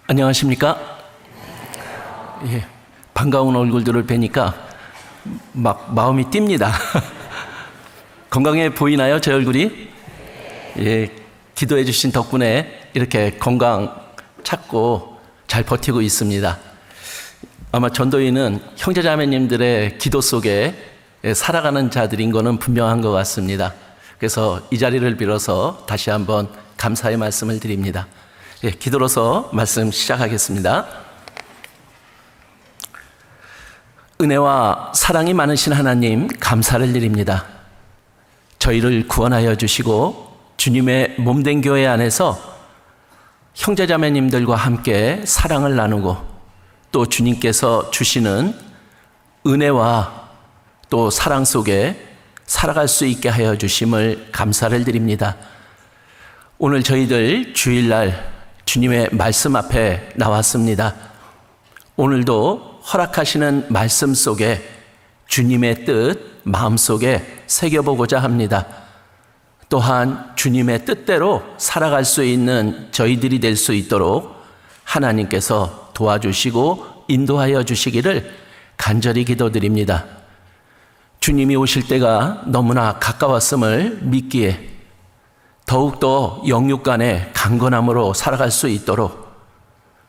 안녕하십니까? 예, 반가운 얼굴들을 뵈니까 막 마음이 뜁니다. 건강해 보이나요, 제 얼굴이? 예, 기도해 주신 덕분에 이렇게 건강 찾고 잘 버티고 있습니다. 아마 전도인은 형제자매님들의 기도 속에 살아가는 자들인 것은 분명한 것 같습니다. 그래서 이 자리를 빌어서 다시 한번 감사의 말씀을 드립니다. 예, 기도로서 말씀 시작하겠습니다. 은혜와 사랑이 많으신 하나님, 감사를 드립니다. 저희를 구원하여 주시고 주님의 몸된 교회 안에서 형제자매님들과 함께 사랑을 나누고 또 주님께서 주시는 은혜와 또 사랑 속에 살아갈 수 있게 하여 주심을 감사를 드립니다. 오늘 저희들 주일날 주님의 말씀 앞에 나왔습니다. 오늘도 허락하시는 말씀 속에 주님의 뜻 마음속에 새겨보고자 합니다. 또한 주님의 뜻대로 살아갈 수 있는 저희들이 될 수 있도록 하나님께서 도와주시고 인도하여 주시기를 간절히 기도드립니다. 주님이 오실 때가 너무나 가까웠음을 믿기에 더욱더 영육 간의 강건함으로 살아갈 수 있도록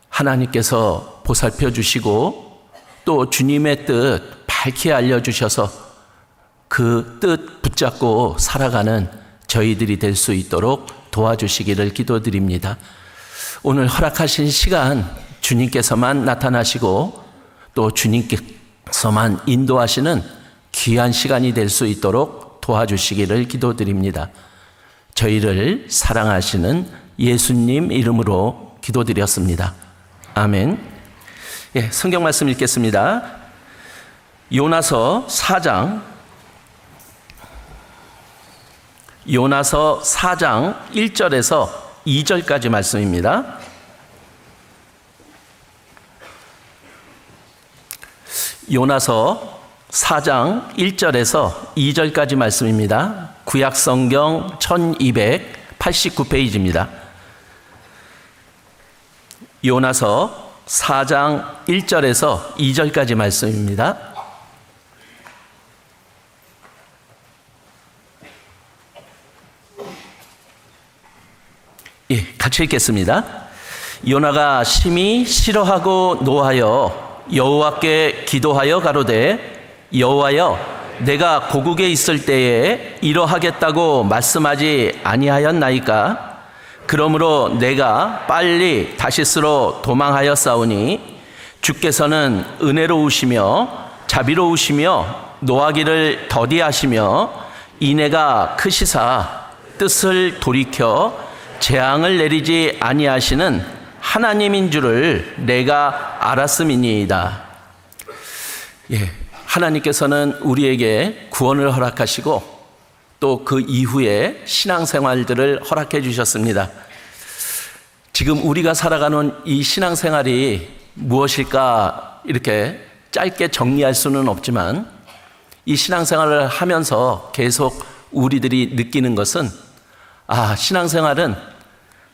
하나님께서 보살펴 주시고 또 주님의 뜻 밝히 알려주셔서 그 뜻 붙잡고 살아가는 저희들이 될 수 있도록 도와주시기를 기도드립니다. 오늘 허락하신 시간 주님께서만 나타나시고 또 주님께서만 인도하시는 귀한 시간이 될 수 있도록 도와주시기를 기도드립니다. 저희를 사랑하시는 예수님 이름으로 기도드렸습니다. 아멘. 예, 성경 말씀 읽겠습니다. 요나서 4장 1절에서 2절까지 말씀입니다. 요나서 4장 1절에서 2절까지 말씀입니다. 구약성경 1289페이지입니다. 요나서 4장 1절에서 2절까지 말씀입니다. 예, 같이 읽겠습니다. 요나가 심히 싫어하고 노하여 여호와께 기도하여 가로되 여호와여 내가 고국에 있을 때에 이러하겠다고 말씀하지 아니하였나이까? 그러므로 내가 빨리 다시스로 도망하였사오니 주께서는 은혜로우시며 자비로우시며 노하기를 더디하시며 인애가 크시사 뜻을 돌이켜 재앙을 내리지 아니하시는 하나님인 줄을 내가 알았음이니이다. 예, 하나님께서는 우리에게 구원을 허락하시고 또 그 이후에 신앙생활들을 허락해 주셨습니다. 지금 우리가 살아가는 이 신앙생활이 무엇일까 이렇게 짧게 정리할 수는 없지만 이 신앙생활을 하면서 계속 우리들이 느끼는 것은 신앙생활은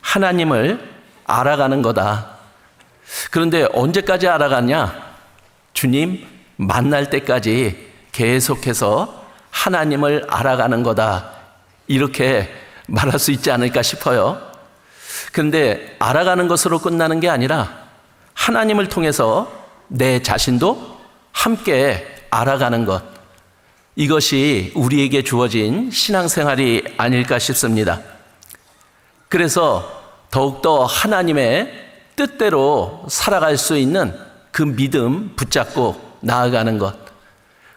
하나님을 알아가는 거다. 그런데 언제까지 알아가냐? 주님 만날 때까지 계속해서 하나님을 알아가는 거다. 이렇게 말할 수 있지 않을까 싶어요. 그런데 알아가는 것으로 끝나는 게 아니라 하나님을 통해서 내 자신도 함께 알아가는 것. 이것이 우리에게 주어진 신앙생활이 아닐까 싶습니다. 그래서 더욱더 하나님의 뜻대로 살아갈 수 있는 그 믿음 붙잡고 나아가는 것.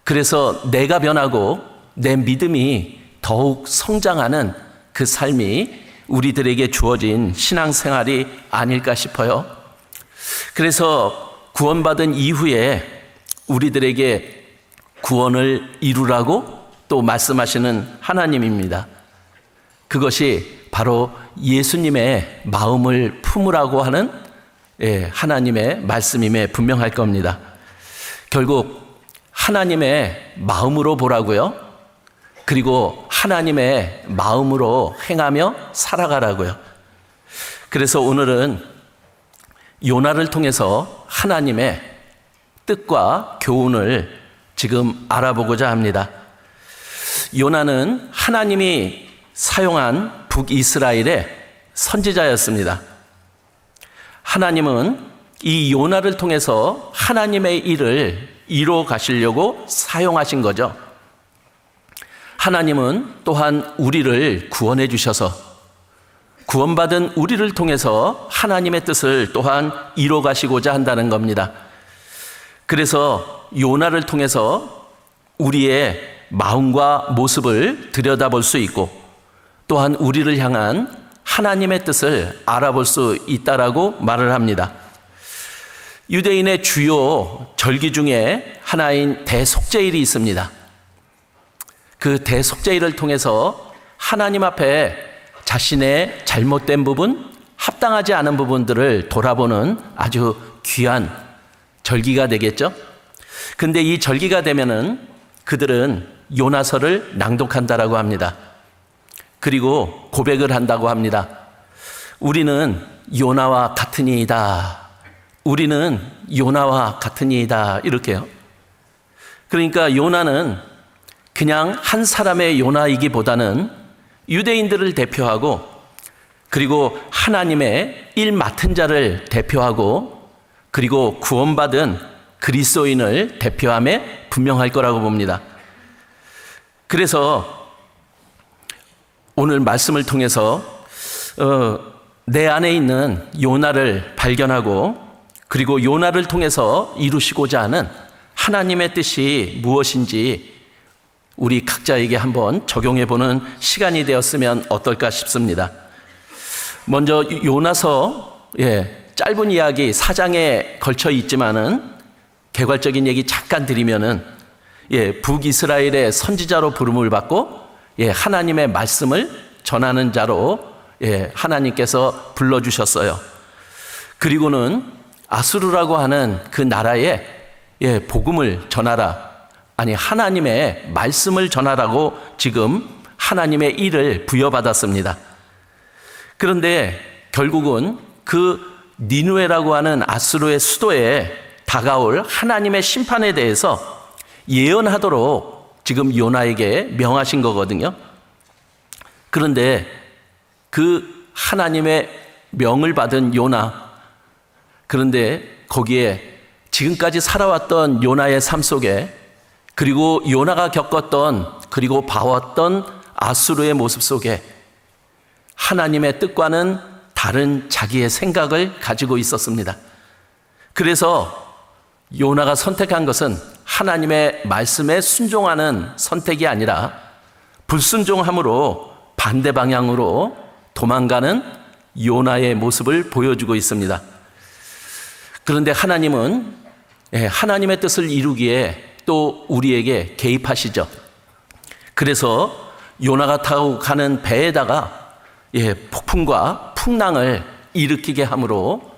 그래서 내가 변하고 내 믿음이 더욱 성장하는 그 삶이 우리들에게 주어진 신앙생활이 아닐까 싶어요. 그래서 구원받은 이후에 우리들에게 구원을 이루라고 또 말씀하시는 하나님입니다. 그것이 바로 예수님의 마음을 품으라고 하는 하나님의 말씀임에 분명할 겁니다. 결국 하나님의 마음으로 보라고요. 그리고 하나님의 마음으로 행하며 살아가라고요. 그래서 오늘은 요나를 통해서 하나님의 뜻과 교훈을 지금 알아보고자 합니다. 요나는 하나님이 사용한 북이스라엘의 선지자였습니다. 하나님은 이 요나를 통해서 하나님의 일을 이루어 가시려고 사용하신 거죠. 하나님은 또한 우리를 구원해 주셔서 구원받은 우리를 통해서 하나님의 뜻을 또한 이루어 가시고자 한다는 겁니다. 그래서 요나를 통해서 우리의 마음과 모습을 들여다볼 수 있고 또한 우리를 향한 하나님의 뜻을 알아볼 수 있다라고 말을 합니다. 유대인의 주요 절기 중에 하나인 대속죄일이 있습니다. 그 대속죄일을 통해서 하나님 앞에 자신의 잘못된 부분, 합당하지 않은 부분들을 돌아보는 아주 귀한 절기가 되겠죠. 근데 이 절기가 되면은 그들은 요나서를 낭독한다라고 합니다. 그리고 고백을 한다고 합니다. 우리는 요나와 같으니이다. 우리는 요나와 같으니이다. 이렇게요. 그러니까 요나는 그냥 한 사람의 요나이기보다는 유대인들을 대표하고 그리고 하나님의 일 맡은 자를 대표하고 그리고 구원받은 그리스도인을 대표함에 분명할 거라고 봅니다. 그래서 오늘 말씀을 통해서 내 안에 있는 요나를 발견하고 그리고 요나를 통해서 이루시고자 하는 하나님의 뜻이 무엇인지 우리 각자에게 한번 적용해 보는 시간이 되었으면 어떨까 싶습니다. 먼저 요나서 짧은 이야기 4장에 걸쳐 있지만은 개괄적인 얘기 잠깐 드리면은 북이스라엘의 선지자로 부름을 받고 하나님의 말씀을 전하는 자로 하나님께서 불러주셨어요. 그리고는 아수르라고 하는 그 나라에 복음을 전하라, 아니 하나님의 말씀을 전하라고 지금 하나님의 일을 부여받았습니다. 그런데 결국은 그 니누에라고 하는 아수르의 수도에 다가올 하나님의 심판에 대해서 예언하도록 지금 요나에게 명하신 거거든요. 그런데 그 하나님의 명을 받은 요나, 그런데 거기에 지금까지 살아왔던 요나의 삶 속에 그리고 요나가 겪었던 그리고 봐왔던 아수르의 모습 속에 하나님의 뜻과는 다른 자기의 생각을 가지고 있었습니다. 그래서 요나가 선택한 것은 하나님의 말씀에 순종하는 선택이 아니라 불순종함으로 반대 방향으로 도망가는 요나의 모습을 보여주고 있습니다. 그런데 하나님은 하나님의 뜻을 이루기에 또 우리에게 개입하시죠. 그래서 요나가 타고 가는 배에다가 폭풍과 풍랑을 일으키게 함으로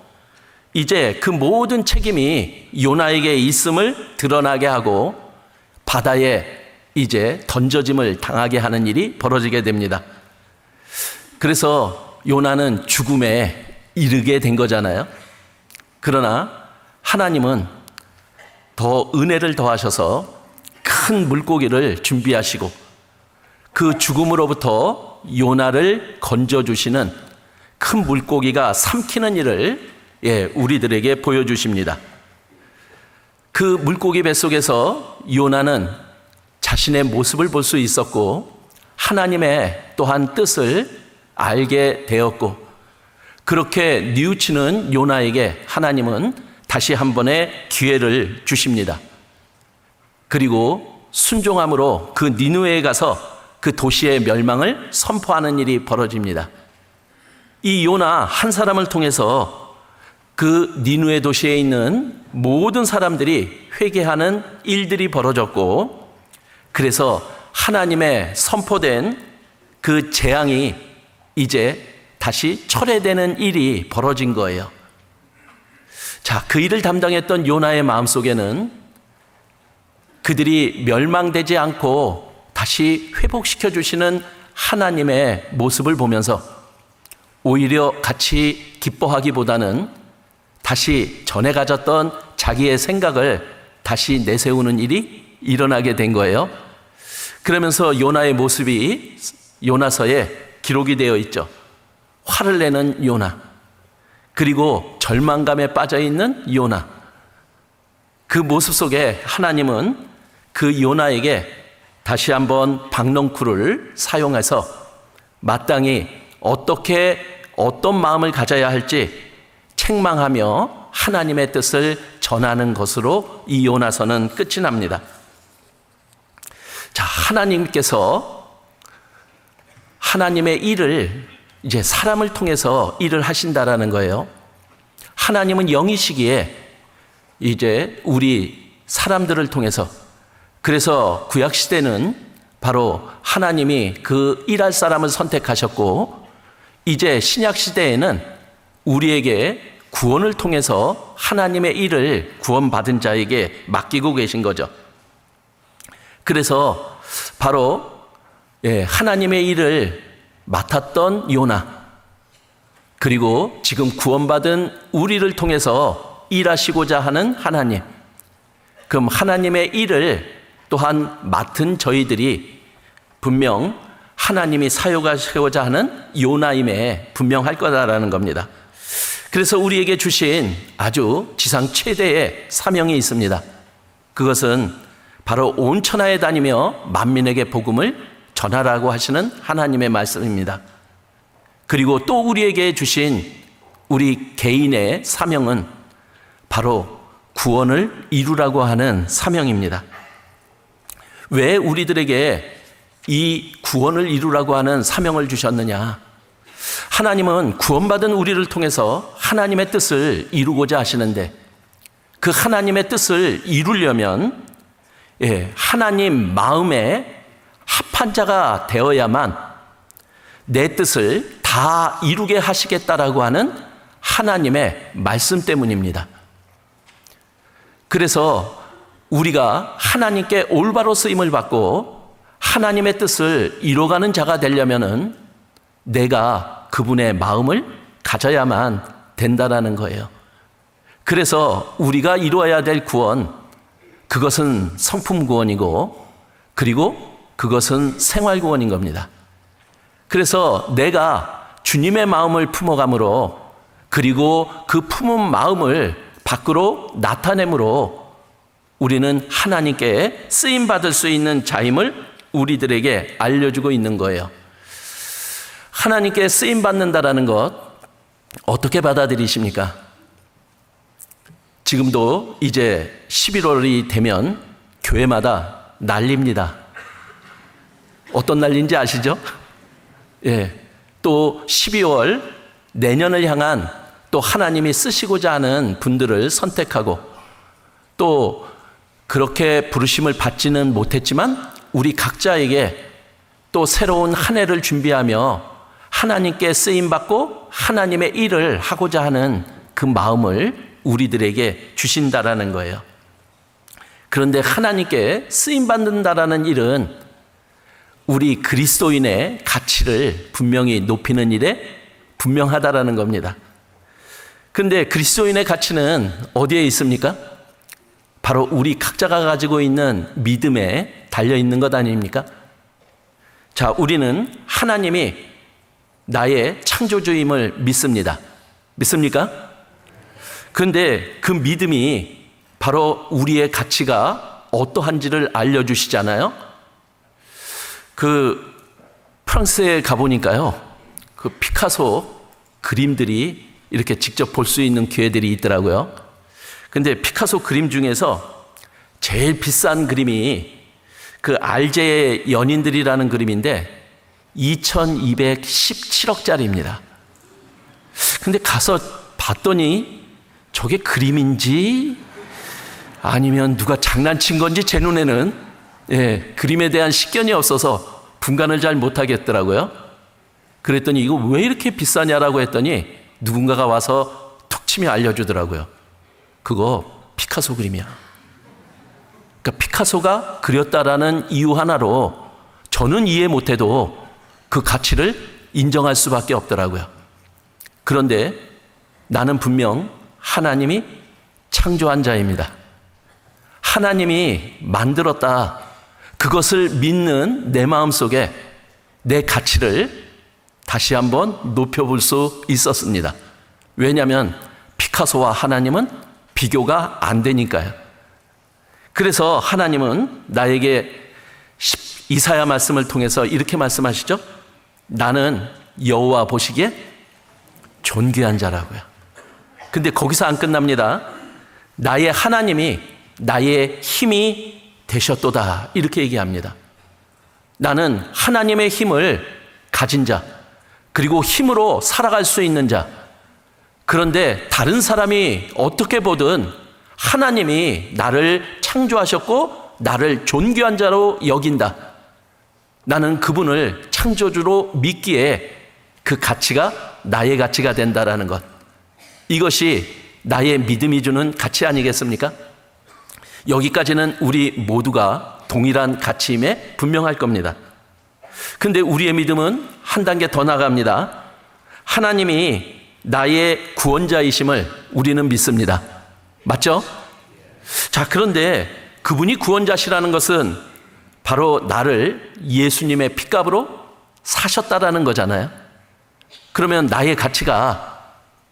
이제 그 모든 책임이 요나에게 있음을 드러나게 하고 바다에 이제 던져짐을 당하게 하는 일이 벌어지게 됩니다. 그래서 요나는 죽음에 이르게 된 거잖아요. 그러나 하나님은 더 은혜를 더하셔서 큰 물고기를 준비하시고 그 죽음으로부터 요나를 건져주시는 큰 물고기가 삼키는 일을 우리들에게 보여주십니다. 그 물고기 뱃속에서 요나는 자신의 모습을 볼 수 있었고 하나님의 또한 뜻을 알게 되었고 그렇게 뉘우치는 요나에게 하나님은 다시 한 번의 기회를 주십니다. 그리고 순종함으로 그 니느웨에 가서 그 도시의 멸망을 선포하는 일이 벌어집니다. 이 요나 한 사람을 통해서 그 니느웨 도시에 있는 모든 사람들이 회개하는 일들이 벌어졌고 그래서 하나님의 선포된 그 재앙이 이제 다시 철회되는 일이 벌어진 거예요. 자, 그 일을 담당했던 요나의 마음속에는 그들이 멸망되지 않고 다시 회복시켜 주시는 하나님의 모습을 보면서 오히려 같이 기뻐하기보다는 다시 전에 가졌던 자기의 생각을 다시 내세우는 일이 일어나게 된 거예요. 그러면서 요나의 모습이 요나서에 기록이 되어 있죠. 화를 내는 요나, 그리고 절망감에 빠져 있는 요나. 그 모습 속에 하나님은 그 요나에게 다시 한번 박넝쿨을 사용해서 마땅히 어떤 마음을 가져야 할지 책망하며 하나님의 뜻을 전하는 것으로 이 요나서는 끝이 납니다. 자, 하나님께서 하나님의 일을 이제 사람을 통해서 일을 하신다라는 거예요. 하나님은 영이시기에 이제 우리 사람들을 통해서, 그래서 구약시대는 바로 하나님이 그 일할 사람을 선택하셨고, 이제 신약시대에는 우리에게 구원을 통해서 하나님의 일을 구원받은 자에게 맡기고 계신 거죠. 그래서 바로 하나님의 일을 맡았던 요나, 그리고 지금 구원받은 우리를 통해서 일하시고자 하는 하나님, 그럼 하나님의 일을 또한 맡은 저희들이 분명 하나님이 사용하시고자 하는 요나임에 분명할 거다라는 겁니다. 그래서 우리에게 주신 아주 지상 최대의 사명이 있습니다. 그것은 바로 온 천하에 다니며 만민에게 복음을 전하라고 하시는 하나님의 말씀입니다. 그리고 또 우리에게 주신 우리 개인의 사명은 바로 구원을 이루라고 하는 사명입니다. 왜 우리들에게 이 구원을 이루라고 하는 사명을 주셨느냐? 하나님은 구원받은 우리를 통해서 하나님의 뜻을 이루고자 하시는데, 그 하나님의 뜻을 이루려면 하나님 마음에 합한 자가 되어야만 내 뜻을 다 이루게 하시겠다라고 하는 하나님의 말씀 때문입니다. 그래서 우리가 하나님께 올바로 쓰임을 받고 하나님의 뜻을 이뤄가는 자가 되려면은 내가 그분의 마음을 가져야만 된다라는 거예요. 그래서 우리가 이루어야 될 구원, 그것은 성품 구원이고, 그리고 그것은 생활 구원인 겁니다. 그래서 내가 주님의 마음을 품어감으로, 그리고 그 품은 마음을 밖으로 나타내므로 우리는 하나님께 쓰임받을 수 있는 자임을 우리들에게 알려주고 있는 거예요. 하나님께 쓰임받는다라는 것 어떻게 받아들이십니까? 지금도 이제 11월이 되면 교회마다 난리입니다. 어떤 난리인지 아시죠? 또 12월 내년을 향한 또 하나님이 쓰시고자 하는 분들을 선택하고, 또 그렇게 부르심을 받지는 못했지만 우리 각자에게 또 새로운 한 해를 준비하며 하나님께 쓰임받고 하나님의 일을 하고자 하는 그 마음을 우리들에게 주신다라는 거예요. 그런데 하나님께 쓰임받는다라는 일은 우리 그리스도인의 가치를 분명히 높이는 일에 분명하다라는 겁니다. 그런데 그리스도인의 가치는 어디에 있습니까? 바로 우리 각자가 가지고 있는 믿음에 달려있는 것 아닙니까? 자, 우리는 하나님이 나의 창조주임을 믿습니다. 믿습니까? 그런데 그 믿음이 바로 우리의 가치가 어떠한지를 알려주시잖아요. 그 프랑스에 가보니까요, 그 피카소 그림들이 이렇게 직접 볼 수 있는 기회들이 있더라고요. 근데 피카소 그림 중에서 제일 비싼 그림이 그 알제의 연인들이라는 그림인데 2217억짜리입니다. 근데 가서 봤더니 저게 그림인지 아니면 누가 장난친 건지 제 눈에는 그림에 대한 식견이 없어서 분간을 잘 못하겠더라고요. 그랬더니 이거 왜 이렇게 비싸냐라고 했더니 누군가가 와서 툭 치며 알려주더라고요. 그거 피카소 그림이야. 그러니까 피카소가 그렸다라는 이유 하나로 저는 이해 못해도 그 가치를 인정할 수밖에 없더라고요. 그런데 나는 분명 하나님이 창조한 자입니다. 하나님이 만들었다. 그것을 믿는 내 마음속에 내 가치를 다시 한번 높여볼 수 있었습니다. 왜냐하면 피카소와 하나님은 비교가 안 되니까요. 그래서 하나님은 나에게 이사야 말씀을 통해서 이렇게 말씀하시죠. 나는 여호와 보시기에 존귀한 자라고요. 근데 거기서 안 끝납니다. 나의 하나님이 나의 힘이 되셨도다. 이렇게 얘기합니다. 나는 하나님의 힘을 가진 자, 그리고 힘으로 살아갈 수 있는 자. 그런데 다른 사람이 어떻게 보든 하나님이 나를 창조하셨고 나를 존귀한 자로 여긴다. 나는 그분을 창조주로 믿기에 그 가치가 나의 가치가 된다라는 것. 이것이 나의 믿음이 주는 가치 아니겠습니까? 여기까지는 우리 모두가 동일한 가치임에 분명할 겁니다. 근데 우리의 믿음은 한 단계 더 나갑니다. 하나님이 나의 구원자이심을 우리는 믿습니다. 맞죠? 자, 그런데 그분이 구원자시라는 것은 바로 나를 예수님의 핏값으로 사셨다라는 거잖아요. 그러면 나의 가치가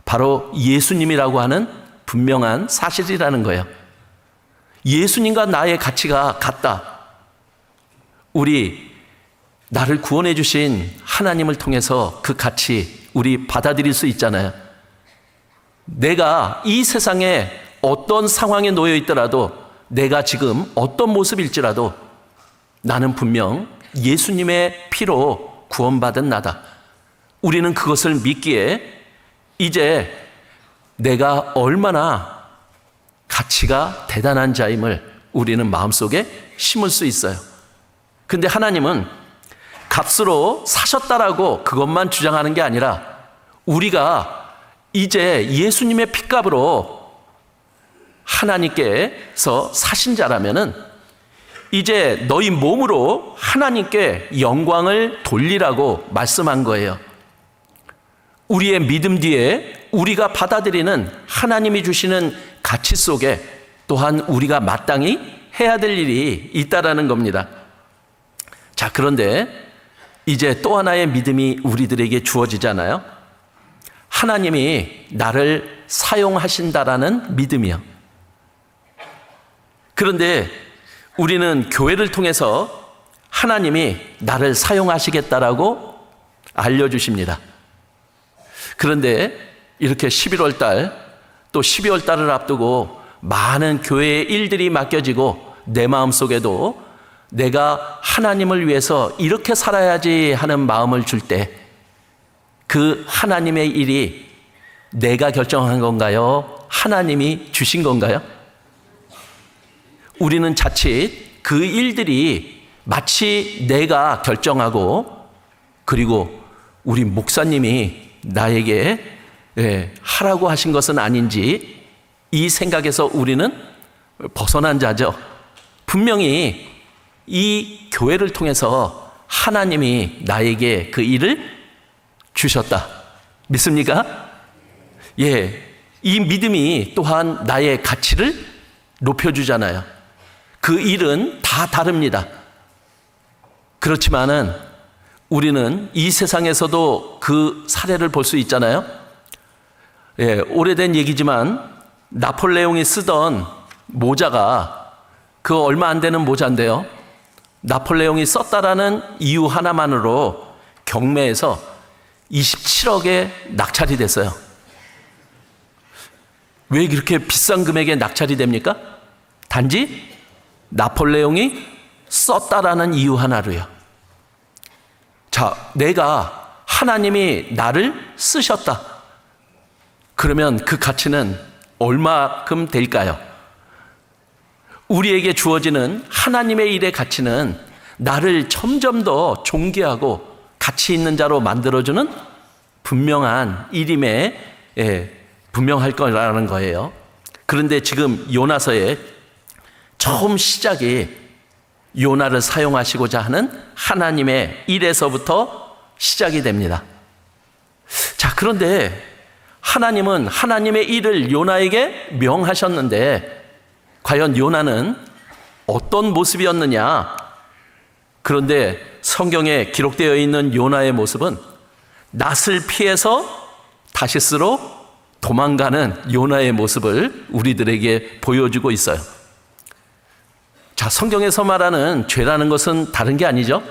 바로 예수님이라고 하는 분명한 사실이라는 거예요. 예수님과 나의 가치가 같다. 우리 나를 구원해 주신 하나님을 통해서 그 가치 우리 받아들일 수 있잖아요. 내가 이 세상에 어떤 상황에 놓여 있더라도, 내가 지금 어떤 모습일지라도 나는 분명 예수님의 피로 구원받은 나다. 우리는 그것을 믿기에 이제 내가 얼마나 가치가 대단한 자임을 우리는 마음속에 심을 수 있어요. 근데 하나님은 값으로 사셨다라고 그것만 주장하는 게 아니라, 우리가 이제 예수님의 핏값으로 하나님께서 사신 자라면은 이제 너희 몸으로 하나님께 영광을 돌리라고 말씀한 거예요. 우리의 믿음 뒤에 우리가 받아들이는 하나님이 주시는 가치 속에 또한 우리가 마땅히 해야 될 일이 있다라는 겁니다. 자, 그런데 이제 또 하나의 믿음이 우리들에게 주어지잖아요. 하나님이 나를 사용하신다라는 믿음이요. 그런데 우리는 교회를 통해서 하나님이 나를 사용하시겠다라고 알려주십니다. 그런데 이렇게 11월 달, 또 12월 달을 앞두고 많은 교회의 일들이 맡겨지고 내 마음속에도 내가 하나님을 위해서 이렇게 살아야지 하는 마음을 줄 때, 그 하나님의 일이 내가 결정한 건가요? 하나님이 주신 건가요? 우리는 자칫 그 일들이 마치 내가 결정하고, 그리고 우리 목사님이 나에게 하라고 하신 것은 아닌지 이 생각에서 우리는 벗어난 자죠. 분명히 이 교회를 통해서 하나님이 나에게 그 일을 주셨다. 믿습니까? 예, 이 믿음이 또한 나의 가치를 높여주잖아요. 그 일은 다 다릅니다. 그렇지만은 우리는 이 세상에서도 그 사례를 볼 수 있잖아요. 예, 오래된 얘기지만 나폴레옹이 쓰던 모자가 그 얼마 안 되는 모자인데요. 나폴레옹이 썼다라는 이유 하나만으로 경매에서 27억에 낙찰이 됐어요. 왜 그렇게 비싼 금액에 낙찰이 됩니까? 단지 나폴레옹이 썼다라는 이유 하나로요. 자, 내가 하나님이 나를 쓰셨다. 그러면 그 가치는 얼마큼 될까요? 우리에게 주어지는 하나님의 일의 가치는 나를 점점 더 존귀하고 가치 있는 자로 만들어주는 분명한 일임에 분명할 거라는 거예요. 그런데 지금 요나서의 처음 시작이 요나를 사용하시고자 하는 하나님의 일에서부터 시작이 됩니다. 자, 그런데 하나님은 하나님의 일을 요나에게 명하셨는데 과연 요나는 어떤 모습이었느냐? 그런데 성경에 기록되어 있는 요나의 모습은 낯을 피해서 다시스로 도망가는 요나의 모습을 우리들에게 보여주고 있어요. 자, 성경에서 말하는 죄라는 것은 다른 게 아니죠.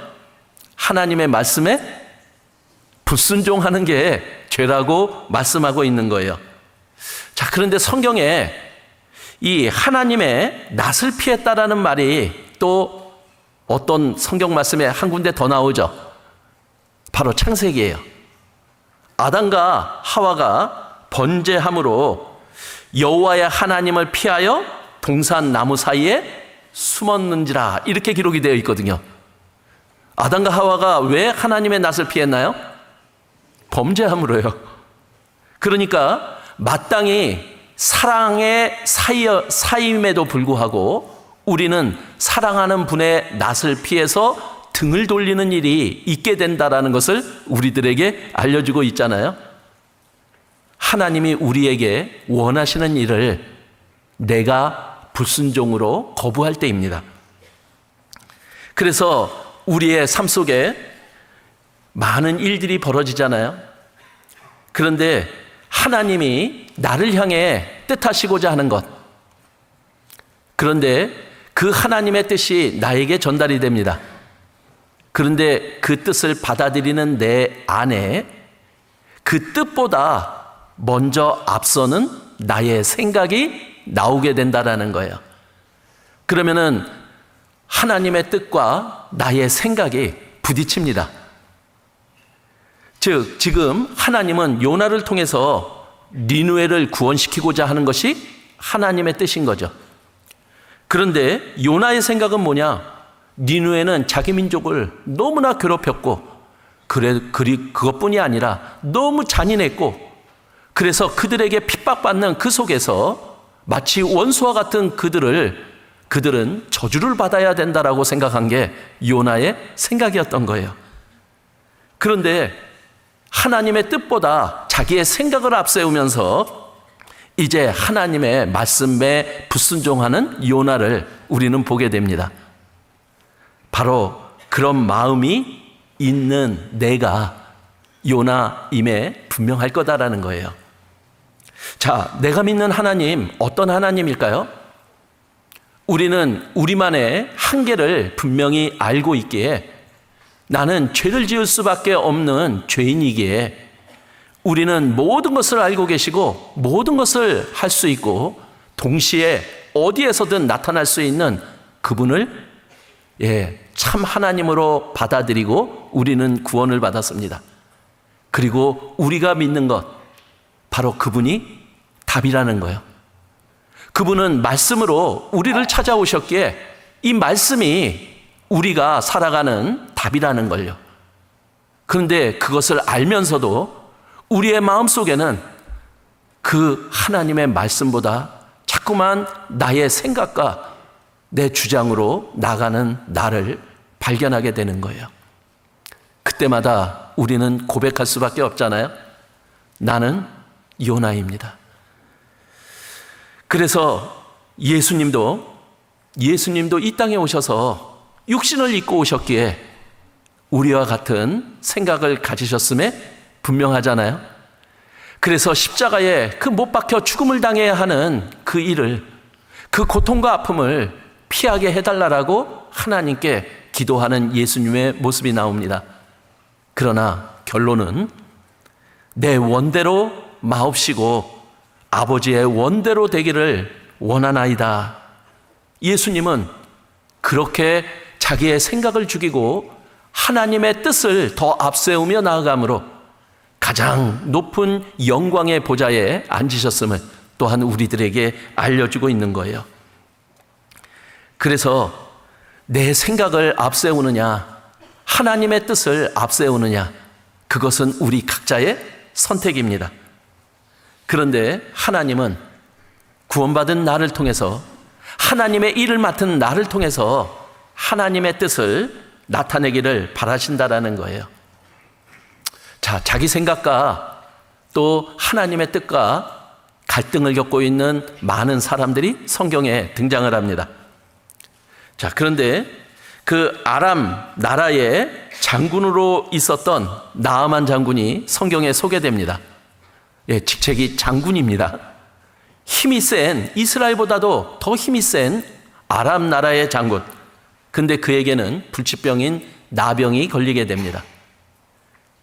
하나님의 말씀에 불순종하는 게 죄라고 말씀하고 있는 거예요. 자, 그런데 성경에 이 하나님의 낯을 피했다라는 말이 또 어떤 성경 말씀에 한 군데 더 나오죠. 바로 창세기예요. 아담과 하와가 번제함으로 여호와의 하나님을 피하여 동산 나무 사이에 숨었는지라 이렇게 기록이 되어 있거든요. 아담과 하와가 왜 하나님의 낯을 피했나요? 범죄함으로요. 그러니까 마땅히 사랑의 사이임에도 불구하고 우리는 사랑하는 분의 낯을 피해서 등을 돌리는 일이 있게 된다라는 것을 우리들에게 알려주고 있잖아요. 하나님이 우리에게 원하시는 일을 내가 불순종으로 거부할 때입니다. 그래서 우리의 삶 속에 많은 일들이 벌어지잖아요. 그런데 하나님이 나를 향해 뜻하시고자 하는 것, 그런데 그 하나님의 뜻이 나에게 전달이 됩니다. 그런데 그 뜻을 받아들이는 내 안에 그 뜻보다 먼저 앞서는 나의 생각이 나오게 된다라는 거예요. 그러면은 하나님의 뜻과 나의 생각이 부딪힙니다. 즉, 지금 하나님은 요나를 통해서 니느웨를 구원시키고자 하는 것이 하나님의 뜻인 거죠. 그런데 요나의 생각은 뭐냐? 니느웨는 자기 민족을 너무나 괴롭혔고, 그것뿐이 아니라 너무 잔인했고, 그래서 그들에게 핍박받는 그 속에서 마치 원수와 같은 그들은 저주를 받아야 된다라고 생각한 게 요나의 생각이었던 거예요. 그런데 하나님의 뜻보다 자기의 생각을 앞세우면서 이제 하나님의 말씀에 불순종하는 요나를 우리는 보게 됩니다. 바로 그런 마음이 있는 내가 요나임에 분명할 거다라는 거예요. 자, 내가 믿는 하나님, 어떤 하나님일까요? 우리는 우리만의 한계를 분명히 알고 있기에, 나는 죄를 지을 수밖에 없는 죄인이기에 우리는 모든 것을 알고 계시고 모든 것을 할 수 있고 동시에 어디에서든 나타날 수 있는 그분을 참 하나님으로 받아들이고 우리는 구원을 받았습니다. 그리고 우리가 믿는 것, 바로 그분이 답이라는 거예요. 그분은 말씀으로 우리를 찾아오셨기에 이 말씀이 우리가 살아가는 답이라는 걸요. 그런데 그것을 알면서도 우리의 마음속에는 그 하나님의 말씀보다 자꾸만 나의 생각과 내 주장으로 나가는 나를 발견하게 되는 거예요. 그때마다 우리는 고백할 수밖에 없잖아요. 나는 요나입니다. 그래서 예수님도 이 땅에 오셔서 육신을 입고 오셨기에 우리와 같은 생각을 가지셨음에 분명하잖아요. 그래서 십자가에 그 못 박혀 죽음을 당해야 하는 그 일을, 그 고통과 아픔을 피하게 해달라고 하나님께 기도하는 예수님의 모습이 나옵니다. 그러나 결론은 내 원대로 마옵시고 아버지의 원대로 되기를 원하나이다. 예수님은 그렇게 자기의 생각을 죽이고 하나님의 뜻을 더 앞세우며 나아감으로 가장 높은 영광의 보좌에 앉으셨음을 또한 우리들에게 알려주고 있는 거예요. 그래서 내 생각을 앞세우느냐, 하나님의 뜻을 앞세우느냐, 그것은 우리 각자의 선택입니다. 그런데 하나님은 구원받은 나를 통해서, 하나님의 일을 맡은 나를 통해서 하나님의 뜻을 나타내기를 바라신다라는 거예요. 자, 자기 생각과 또 하나님의 뜻과 갈등을 겪고 있는 많은 사람들이 성경에 등장을 합니다. 자, 그런데 그 아람 나라의 장군으로 있었던 나아만 장군이 성경에 소개됩니다. 예, 직책이 장군입니다. 힘이 센, 이스라엘보다도 더 힘이 센 아람 나라의 장군. 근데 그에게는 불치병인 나병이 걸리게 됩니다.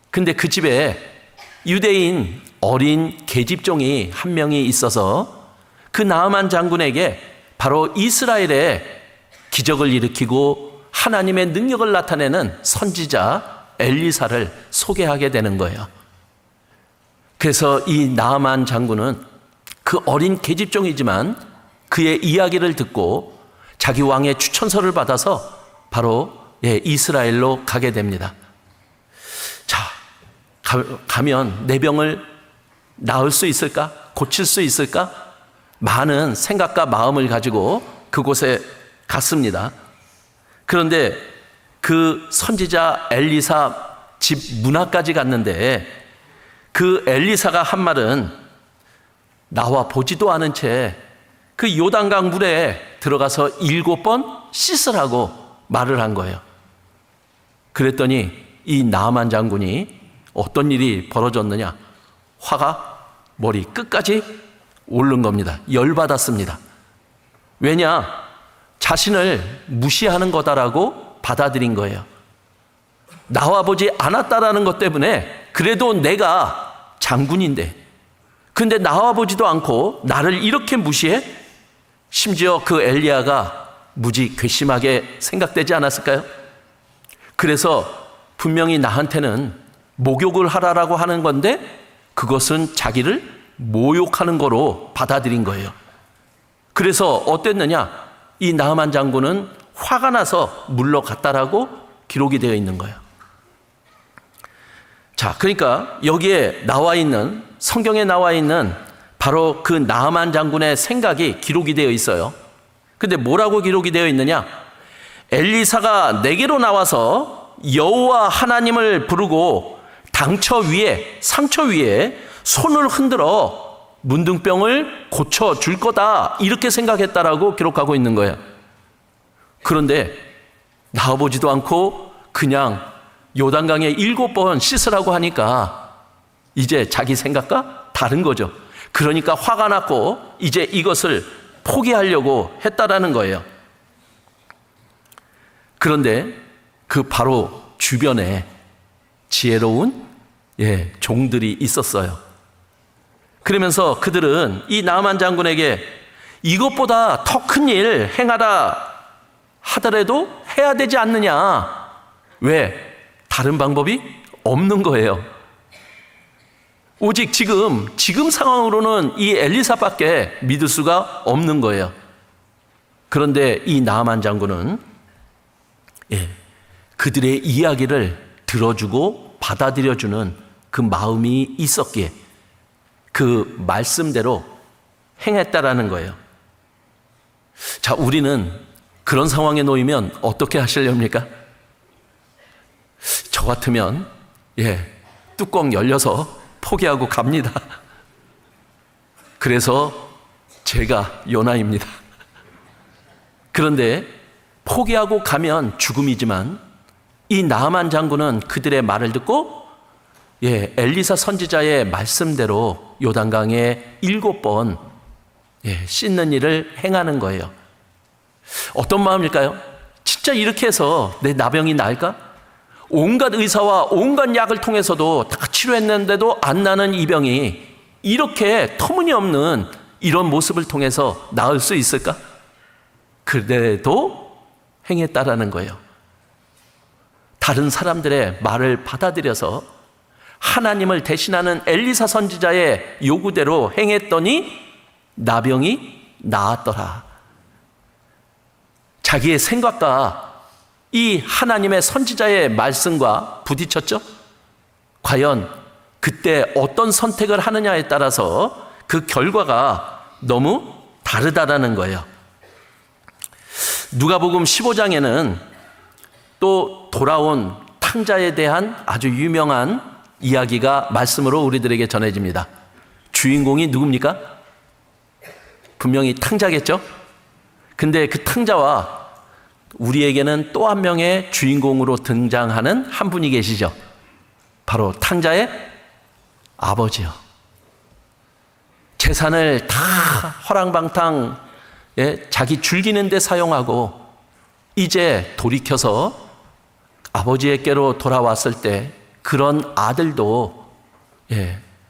근데 그 집에 유대인 어린 계집종이 한 명이 있어서 그 나아만 장군에게 바로 이스라엘의 기적을 일으키고 하나님의 능력을 나타내는 선지자 엘리사를 소개하게 되는 거예요. 그래서 이 나아만 장군은 그 어린 계집종이지만 그의 이야기를 듣고 자기 왕의 추천서를 받아서 바로 이스라엘로 가게 됩니다. 자, 가면 내 병을 나을 수 있을까? 고칠 수 있을까? 많은 생각과 마음을 가지고 그곳에 갔습니다. 그런데 그 선지자 엘리사 집 문 앞까지 갔는데 그 엘리사가 한 말은 나와 보지도 않은 채 그 요단강 물에 들어가서 7번 씻으라고 말을 한 거예요. 그랬더니 이 나아만 장군이 어떤 일이 벌어졌느냐? 화가 머리 끝까지 오른 겁니다. 열받았습니다. 왜냐? 자신을 무시하는 거다라고 받아들인 거예요. 나와 보지 않았다라는 것 때문에 그래도 내가 장군인데 근데 나와 보지도 않고 나를 이렇게 무시해? 심지어 그 엘리야가 무지 괘씸하게 생각되지 않았을까요? 그래서 분명히 나한테는 목욕을 하라라고 하는 건데 그것은 자기를 모욕하는 거로 받아들인 거예요. 그래서 어땠느냐? 이 나아만 장군은 화가 나서 물러갔다라고 기록이 되어 있는 거예요. 자, 그러니까 여기에 나와 있는 성경에 나와 있는 바로 그 나아만 장군의 생각이 기록이 되어 있어요. 근데 뭐라고 기록이 되어 있느냐? 엘리사가 내게로 나와서 여호와 하나님을 부르고 상처 위에 손을 흔들어 문둥병을 고쳐줄 거다 이렇게 생각했다라고 기록하고 있는 거예요. 그런데 나와보지도 않고 그냥 요단강에 7번 씻으라고 하니까 이제 자기 생각과 다른 거죠. 그러니까 화가 났고 이제 이것을 포기하려고 했다라는 거예요. 그런데 그 바로 주변에 지혜로운 종들이 있었어요. 그러면서 그들은 이 나아만 장군에게 이것보다 더 큰 일 행하라 하더라도 해야 되지 않느냐. 왜? 다른 방법이 없는 거예요. 오직 지금 상황으로는 이 엘리사밖에 믿을 수가 없는 거예요. 그런데 이 나아만 장군은 그들의 이야기를 들어주고 받아들여주는 그 마음이 있었기에 그 말씀대로 행했다라는 거예요. 자, 우리는 그런 상황에 놓이면 어떻게 하시렵니까? 저 같으면 뚜껑 열려서 포기하고 갑니다. 그래서 제가 요나입니다. 그런데 포기하고 가면 죽음이지만 이 나아만 장군은 그들의 말을 듣고 엘리사 선지자의 말씀대로 요단강에 7번 씻는 일을 행하는 거예요. 어떤 마음일까요? 진짜 이렇게 해서 내 나병이 나을까? 온갖 의사와 온갖 약을 통해서도 다 치료했는데도 안 나는 이 병이 이렇게 터무니없는 이런 모습을 통해서 나을 수 있을까? 그래도 행했다라는 거예요. 다른 사람들의 말을 받아들여서 하나님을 대신하는 엘리사 선지자의 요구대로 행했더니 나병이 나았더라. 자기의 생각과 이 하나님의 선지자의 말씀과 부딪혔죠? 과연 그때 어떤 선택을 하느냐에 따라서 그 결과가 너무 다르다라는 거예요. 누가복음 15장에는 또 돌아온 탕자에 대한 아주 유명한 이야기가 말씀으로 우리들에게 전해집니다. 주인공이 누굽니까? 분명히 탕자겠죠? 근데 그 탕자와 우리에게는 또 한 명의 주인공으로 등장하는 한 분이 계시죠. 바로 탕자의 아버지요. 재산을 다 허랑방탕 자기 즐기는 데 사용하고 이제 돌이켜서 아버지에게로 돌아왔을 때 그런 아들도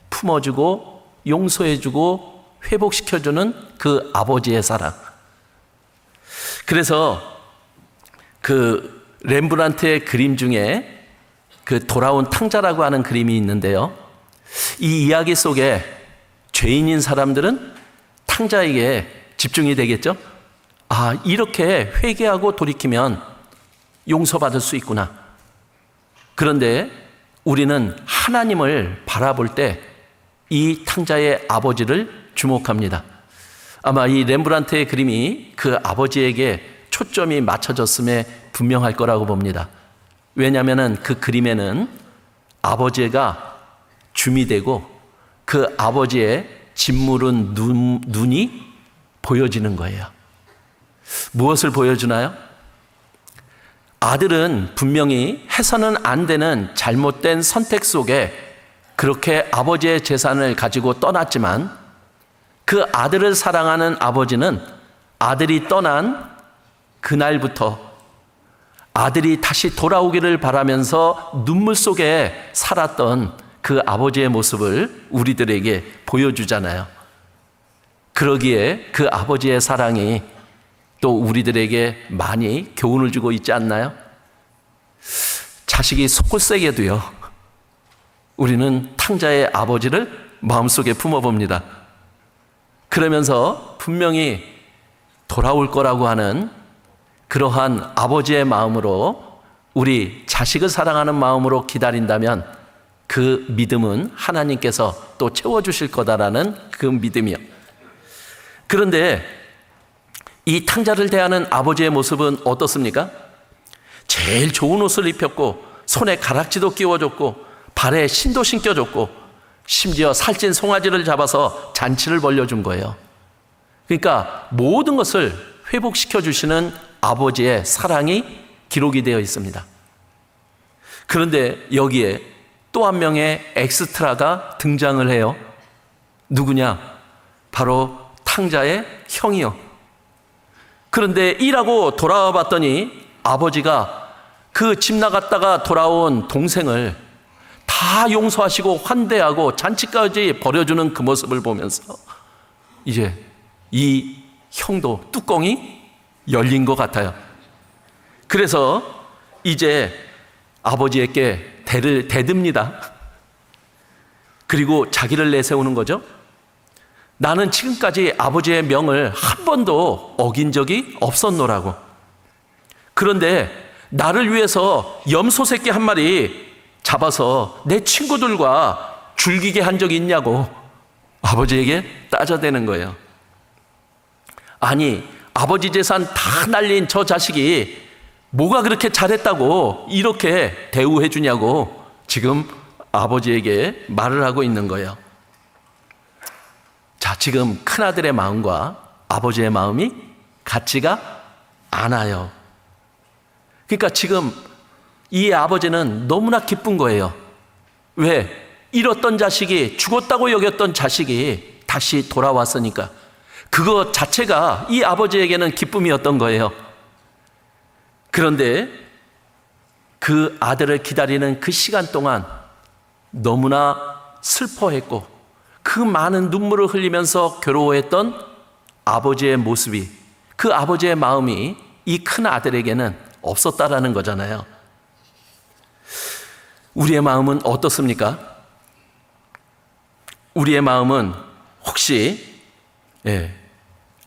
품어주고 용서해주고 회복시켜주는 그 아버지의 사랑. 그래서 그 렘브란트의 그림 중에 그 돌아온 탕자라고 하는 그림이 있는데요. 이 이야기 속에 죄인인 사람들은 탕자에게 집중이 되겠죠? 아, 이렇게 회개하고 돌이키면 용서받을 수 있구나. 그런데 우리는 하나님을 바라볼 때 이 탕자의 아버지를 주목합니다. 아마 이 렘브란트의 그림이 그 아버지에게 초점이 맞춰졌음에 분명할 거라고 봅니다. 왜냐하면 그 그림에는 아버지가 줌이 되고 그 아버지의 짓무른 눈이 보여지는 거예요. 무엇을 보여주나요? 아들은 분명히 해서는 안 되는 잘못된 선택 속에 그렇게 아버지의 재산을 가지고 떠났지만 그 아들을 사랑하는 아버지는 아들이 떠난 그날부터 아들이 다시 돌아오기를 바라면서 눈물 속에 살았던 그 아버지의 모습을 우리들에게 보여주잖아요. 그러기에 그 아버지의 사랑이 또 우리들에게 많이 교훈을 주고 있지 않나요? 자식이 속을 세게도요. 우리는 탕자의 아버지를 마음속에 품어봅니다. 그러면서 분명히 돌아올 거라고 하는 그러한 아버지의 마음으로 우리 자식을 사랑하는 마음으로 기다린다면 그 믿음은 하나님께서 또 채워주실 거다라는 그 믿음이요. 그런데 이 탕자를 대하는 아버지의 모습은 어떻습니까? 제일 좋은 옷을 입혔고 손에 가락지도 끼워줬고 발에 신도 신겨줬고 심지어 살찐 송아지를 잡아서 잔치를 벌려준 거예요. 그러니까 모든 것을 회복시켜 주시는 아버지의 사랑이 기록이 되어 있습니다. 그런데 여기에 또 한 명의 엑스트라가 등장을 해요. 누구냐? 바로 탕자의 형이요. 그런데 일하고 돌아와 봤더니 아버지가 그 집 나갔다가 돌아온 동생을 다 용서하시고 환대하고 잔치까지 벌여주는 그 모습을 보면서 이제 이 형도 뚜껑이 열린 것 같아요. 그래서 이제 아버지에게 대를 대듭니다. 그리고 자기를 내세우는 거죠. 나는 지금까지 아버지의 명을 한 번도 어긴 적이 없었노라고. 그런데 나를 위해서 염소 새끼 한 마리 잡아서 내 친구들과 즐기게 한 적이 있냐고 아버지에게 따져대는 거예요. 아니, 아버지 재산 다 날린 저 자식이 뭐가 그렇게 잘했다고 이렇게 대우해 주냐고 지금 아버지에게 말을 하고 있는 거예요. 자, 지금 큰아들의 마음과 아버지의 마음이 같지가 않아요. 그러니까 지금 이 아버지는 너무나 기쁜 거예요. 왜? 잃었던 자식이, 죽었다고 여겼던 자식이 다시 돌아왔으니까 그것 자체가 이 아버지에게는 기쁨이었던 거예요. 그런데 그 아들을 기다리는 그 시간 동안 너무나 슬퍼했고 그 많은 눈물을 흘리면서 괴로워했던 아버지의 모습이, 그 아버지의 마음이 이 큰 아들에게는 없었다라는 거잖아요. 우리의 마음은 어떻습니까? 우리의 마음은 혹시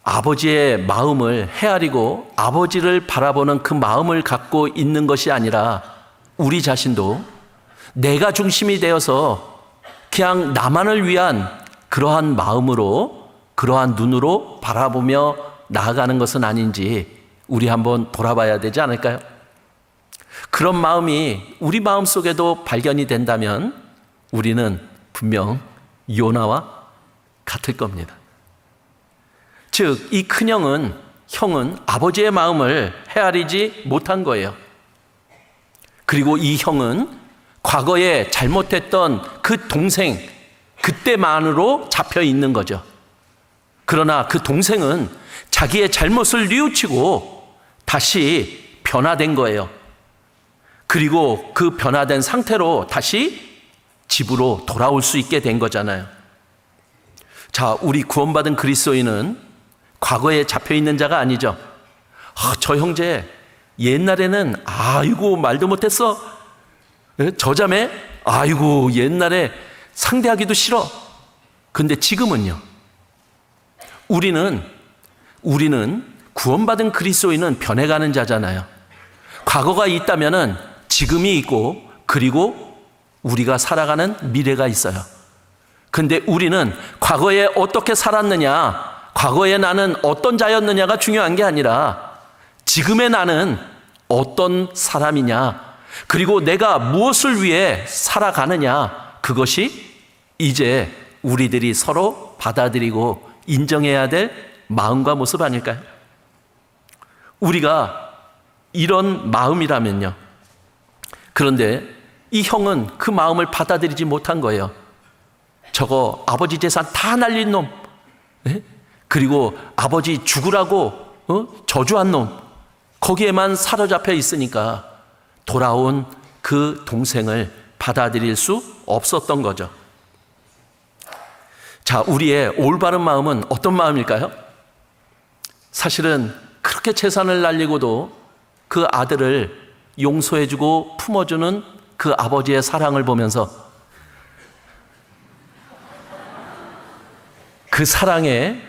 아버지의 마음을 헤아리고 아버지를 바라보는 그 마음을 갖고 있는 것이 아니라 우리 자신도 내가 중심이 되어서 그냥 나만을 위한 그러한 마음으로, 그러한 눈으로 바라보며 나아가는 것은 아닌지 우리 한번 돌아봐야 되지 않을까요? 그런 마음이 우리 마음속에도 발견이 된다면 우리는 분명 요나와 같을 겁니다. 즉, 이 큰형은 아버지의 마음을 헤아리지 못한 거예요. 그리고 이 형은 과거에 잘못했던 그 동생, 그때만으로 잡혀 있는 거죠. 그러나 그 동생은 자기의 잘못을 뉘우치고 다시 변화된 거예요. 그리고 그 변화된 상태로 다시 집으로 돌아올 수 있게 된 거잖아요. 자, 우리 구원받은 그리스도인은 과거에 잡혀 있는 자가 아니죠. 저 형제 옛날에는 아이고 말도 못했어. 저 자매 아이고 옛날에 상대하기도 싫어. 근데 지금은요. 우리는 구원받은 그리스도인은 변해가는 자잖아요. 과거가 있다면은 지금이 있고 그리고 우리가 살아가는 미래가 있어요. 근데 우리는 과거에 어떻게 살았느냐, 과거에 나는 어떤 자였느냐가 중요한 게 아니라 지금의 나는 어떤 사람이냐, 그리고 내가 무엇을 위해 살아가느냐, 그것이 이제 우리들이 서로 받아들이고 인정해야 될 마음과 모습 아닐까요? 우리가 이런 마음이라면요. 그런데 이 형은 그 마음을 받아들이지 못한 거예요. 저거 아버지 재산 다 날린 놈, 그리고 아버지 죽으라고 저주한 놈, 거기에만 사로잡혀 있으니까 돌아온 그 동생을 받아들일 수 없었던 거죠. 자, 우리의 올바른 마음은 어떤 마음일까요? 사실은 그렇게 재산을 날리고도 그 아들을 용서해주고 품어주는 그 아버지의 사랑을 보면서 그 사랑에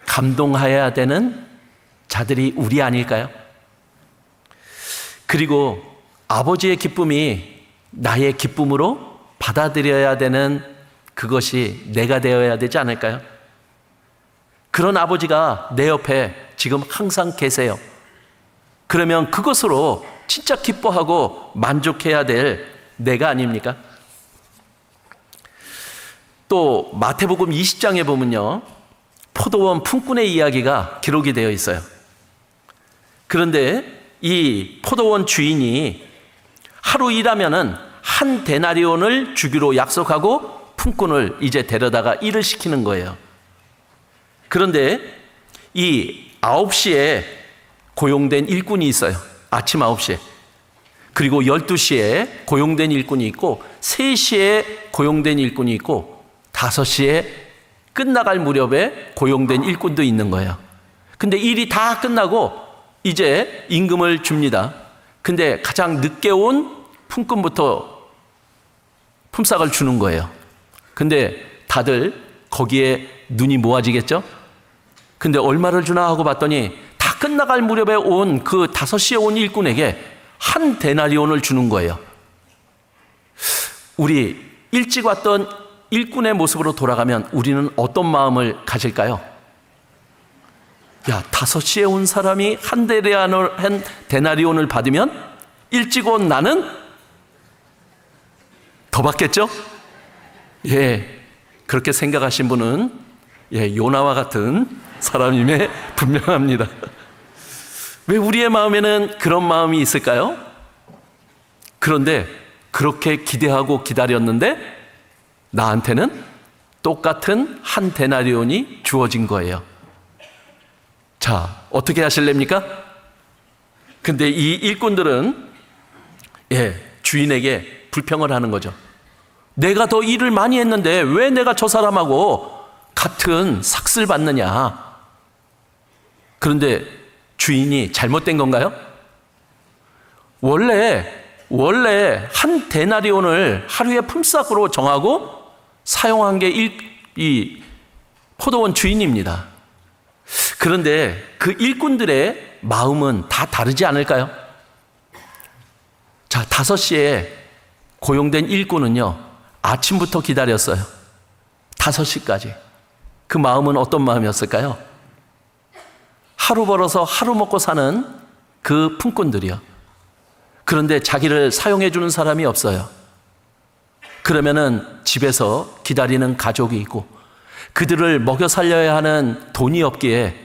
감동해야 되는 자들이 우리 아닐까요? 그리고 아버지의 기쁨이 나의 기쁨으로 받아들여야 되는 그것이 내가 되어야 되지 않을까요? 그런 아버지가 내 옆에 지금 항상 계세요. 그러면 그것으로 진짜 기뻐하고 만족해야 될 내가 아닙니까? 또 마태복음 20장에 보면요, 포도원 품꾼의 이야기가 기록이 되어 있어요. 그런데 이 포도원 주인이 하루 일하면은 한 데나리온을 주기로 약속하고 품꾼을 이제 데려다가 일을 시키는 거예요. 그런데 이 9시에 고용된 일꾼이 있어요. 아침 9시에. 그리고 12시에 고용된 일꾼이 있고 3시에 고용된 일꾼이 있고 5시에 끝나갈 무렵에 고용된 일꾼도 있는 거예요. 근데 일이 다 끝나고 이제 임금을 줍니다. 근데 가장 늦게 온 품꾼부터 품삯을 주는 거예요. 근데 다들 거기에 눈이 모아지겠죠? 근데 얼마를 주나 하고 봤더니 다 끝나갈 무렵에 온 그 5시에 온 일꾼에게 한 데나리온을 주는 거예요. 우리 일찍 왔던 일꾼의 모습으로 돌아가면 우리는 어떤 마음을 가질까요? 야, 5시에 온 사람이 한 데나리온을 받으면 일찍 온 나는 더 받겠죠? 예, 그렇게 생각하신 분은 요나와 같은 사람임에 분명합니다. 왜 우리의 마음에는 그런 마음이 있을까요? 그런데 그렇게 기대하고 기다렸는데 나한테는 똑같은 한 데나리온이 주어진 거예요. 자, 어떻게 하실랍니까? 근데 이 일꾼들은 주인에게 불평을 하는 거죠. 내가 더 일을 많이 했는데 왜 내가 저 사람하고 같은 삭슬 받느냐? 그런데 주인이 잘못된 건가요? 원래 한 데나리온을 하루의 품삯으로 정하고 사용한 게 이 포도원 주인입니다. 그런데 그 일꾼들의 마음은 다 다르지 않을까요? 자, 5시에 고용된 일꾼은요, 아침부터 기다렸어요. 5시까지. 그 마음은 어떤 마음이었을까요? 하루 벌어서 하루 먹고 사는 그 품꾼들이요. 그런데 자기를 사용해 주는 사람이 없어요. 그러면은 집에서 기다리는 가족이 있고 그들을 먹여 살려야 하는 돈이 없기에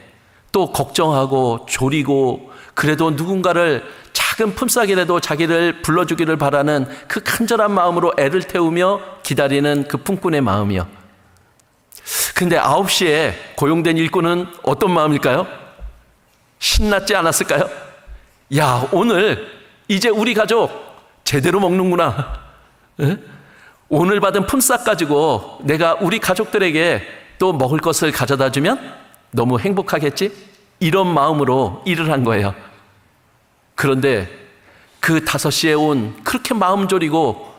또 걱정하고 졸이고 그래도 누군가를 작은 품삯이라도 자기를 불러주기를 바라는 그 간절한 마음으로 애를 태우며 기다리는 그 품꾼의 마음이요. 근데 9시에 고용된 일꾼은 어떤 마음일까요? 신났지 않았을까요? 야, 오늘 이제 우리 가족 제대로 먹는구나. 에? 오늘 받은 품삯 가지고 내가 우리 가족들에게 또 먹을 것을 가져다 주면 너무 행복하겠지? 이런 마음으로 일을 한 거예요. 그런데 그 5시에 온 그렇게 마음 졸이고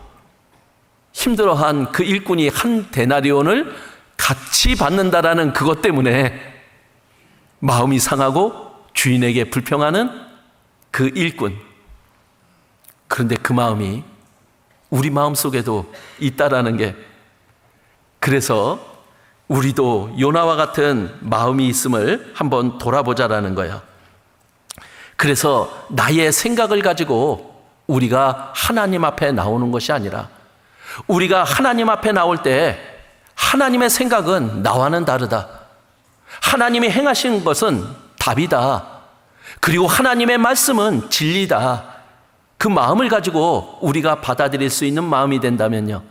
힘들어한 그 일꾼이 한 데나리온을 같이 받는다라는 그것 때문에 마음이 상하고 주인에게 불평하는 그 일꾼. 그런데 그 마음이 우리 마음 속에도 있다라는 게, 그래서 우리도 요나와 같은 마음이 있음을 한번 돌아보자라는 거예요. 그래서 나의 생각을 가지고 우리가 하나님 앞에 나오는 것이 아니라 우리가 하나님 앞에 나올 때 하나님의 생각은 나와는 다르다. 하나님이 행하신 것은 답이다. 그리고 하나님의 말씀은 진리다. 그 마음을 가지고 우리가 받아들일 수 있는 마음이 된다면요,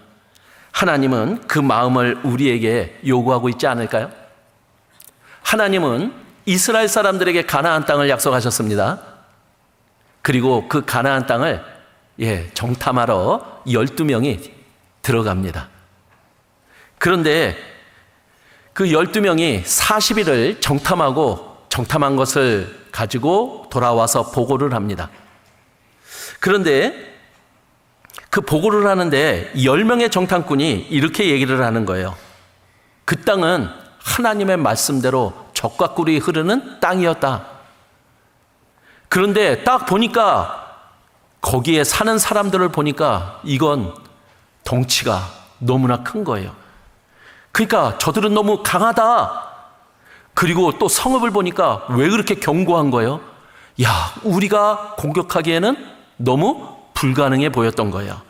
하나님은 그 마음을 우리에게 요구하고 있지 않을까요? 하나님은 이스라엘 사람들에게 가나안 땅을 약속하셨습니다. 그리고 그 가나안 땅을 정탐하러 12명이 들어갑니다. 그런데 그 12명이 40일을 정탐한 것을 가지고 돌아와서 보고를 합니다. 그런데 그 보고를 하는데 10명의 정탐꾼이 이렇게 얘기를 하는 거예요. 그 땅은 하나님의 말씀대로 젖과 꿀이 흐르는 땅이었다. 그런데 딱 보니까 거기에 사는 사람들을 보니까 이건 덩치가 너무나 큰 거예요. 그러니까 저들은 너무 강하다. 그리고 또 성읍을 보니까 왜 그렇게 견고한 거예요? 야, 우리가 공격하기에는 너무 불가능해 보였던 거예요.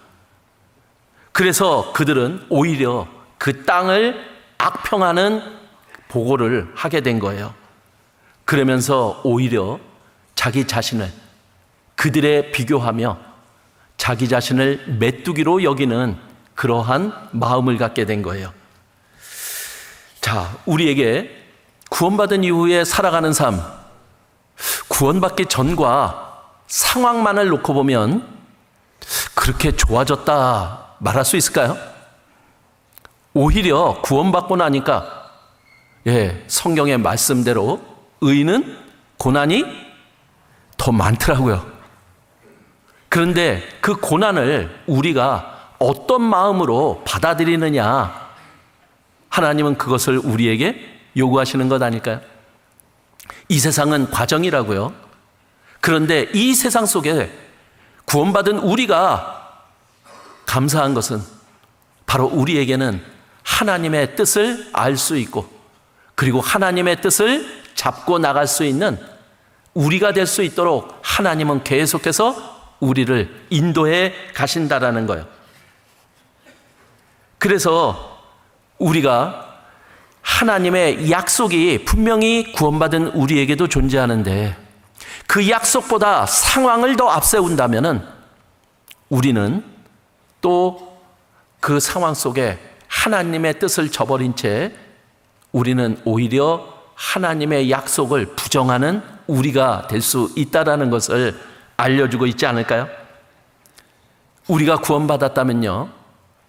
그래서 그들은 오히려 그 땅을 악평하는 보고를 하게 된 거예요. 그러면서 오히려 자기 자신을 그들에 비교하며 자기 자신을 메뚜기로 여기는 그러한 마음을 갖게 된 거예요. 자, 우리에게 구원받은 이후에 살아가는 삶, 구원받기 전과 상황만을 놓고 보면 그렇게 좋아졌다 말할 수 있을까요? 오히려 구원받고 나니까 성경의 말씀대로 의인은 고난이 더 많더라고요. 그런데 그 고난을 우리가 어떤 마음으로 받아들이느냐, 하나님은 그것을 우리에게 요구하시는 것 아닐까요? 이 세상은 과정이라고요. 그런데 이 세상 속에 구원받은 우리가 감사한 것은 바로 우리에게는 하나님의 뜻을 알 수 있고 그리고 하나님의 뜻을 잡고 나갈 수 있는 우리가 될 수 있도록 하나님은 계속해서 우리를 인도해 가신다라는 거예요. 그래서 우리가 하나님의 약속이 분명히 구원받은 우리에게도 존재하는데 그 약속보다 상황을 더 앞세운다면은 우리는 또 그 상황 속에 하나님의 뜻을 저버린 채 우리는 오히려 하나님의 약속을 부정하는 우리가 될 수 있다라는 것을 알려주고 있지 않을까요? 우리가 구원받았다면요,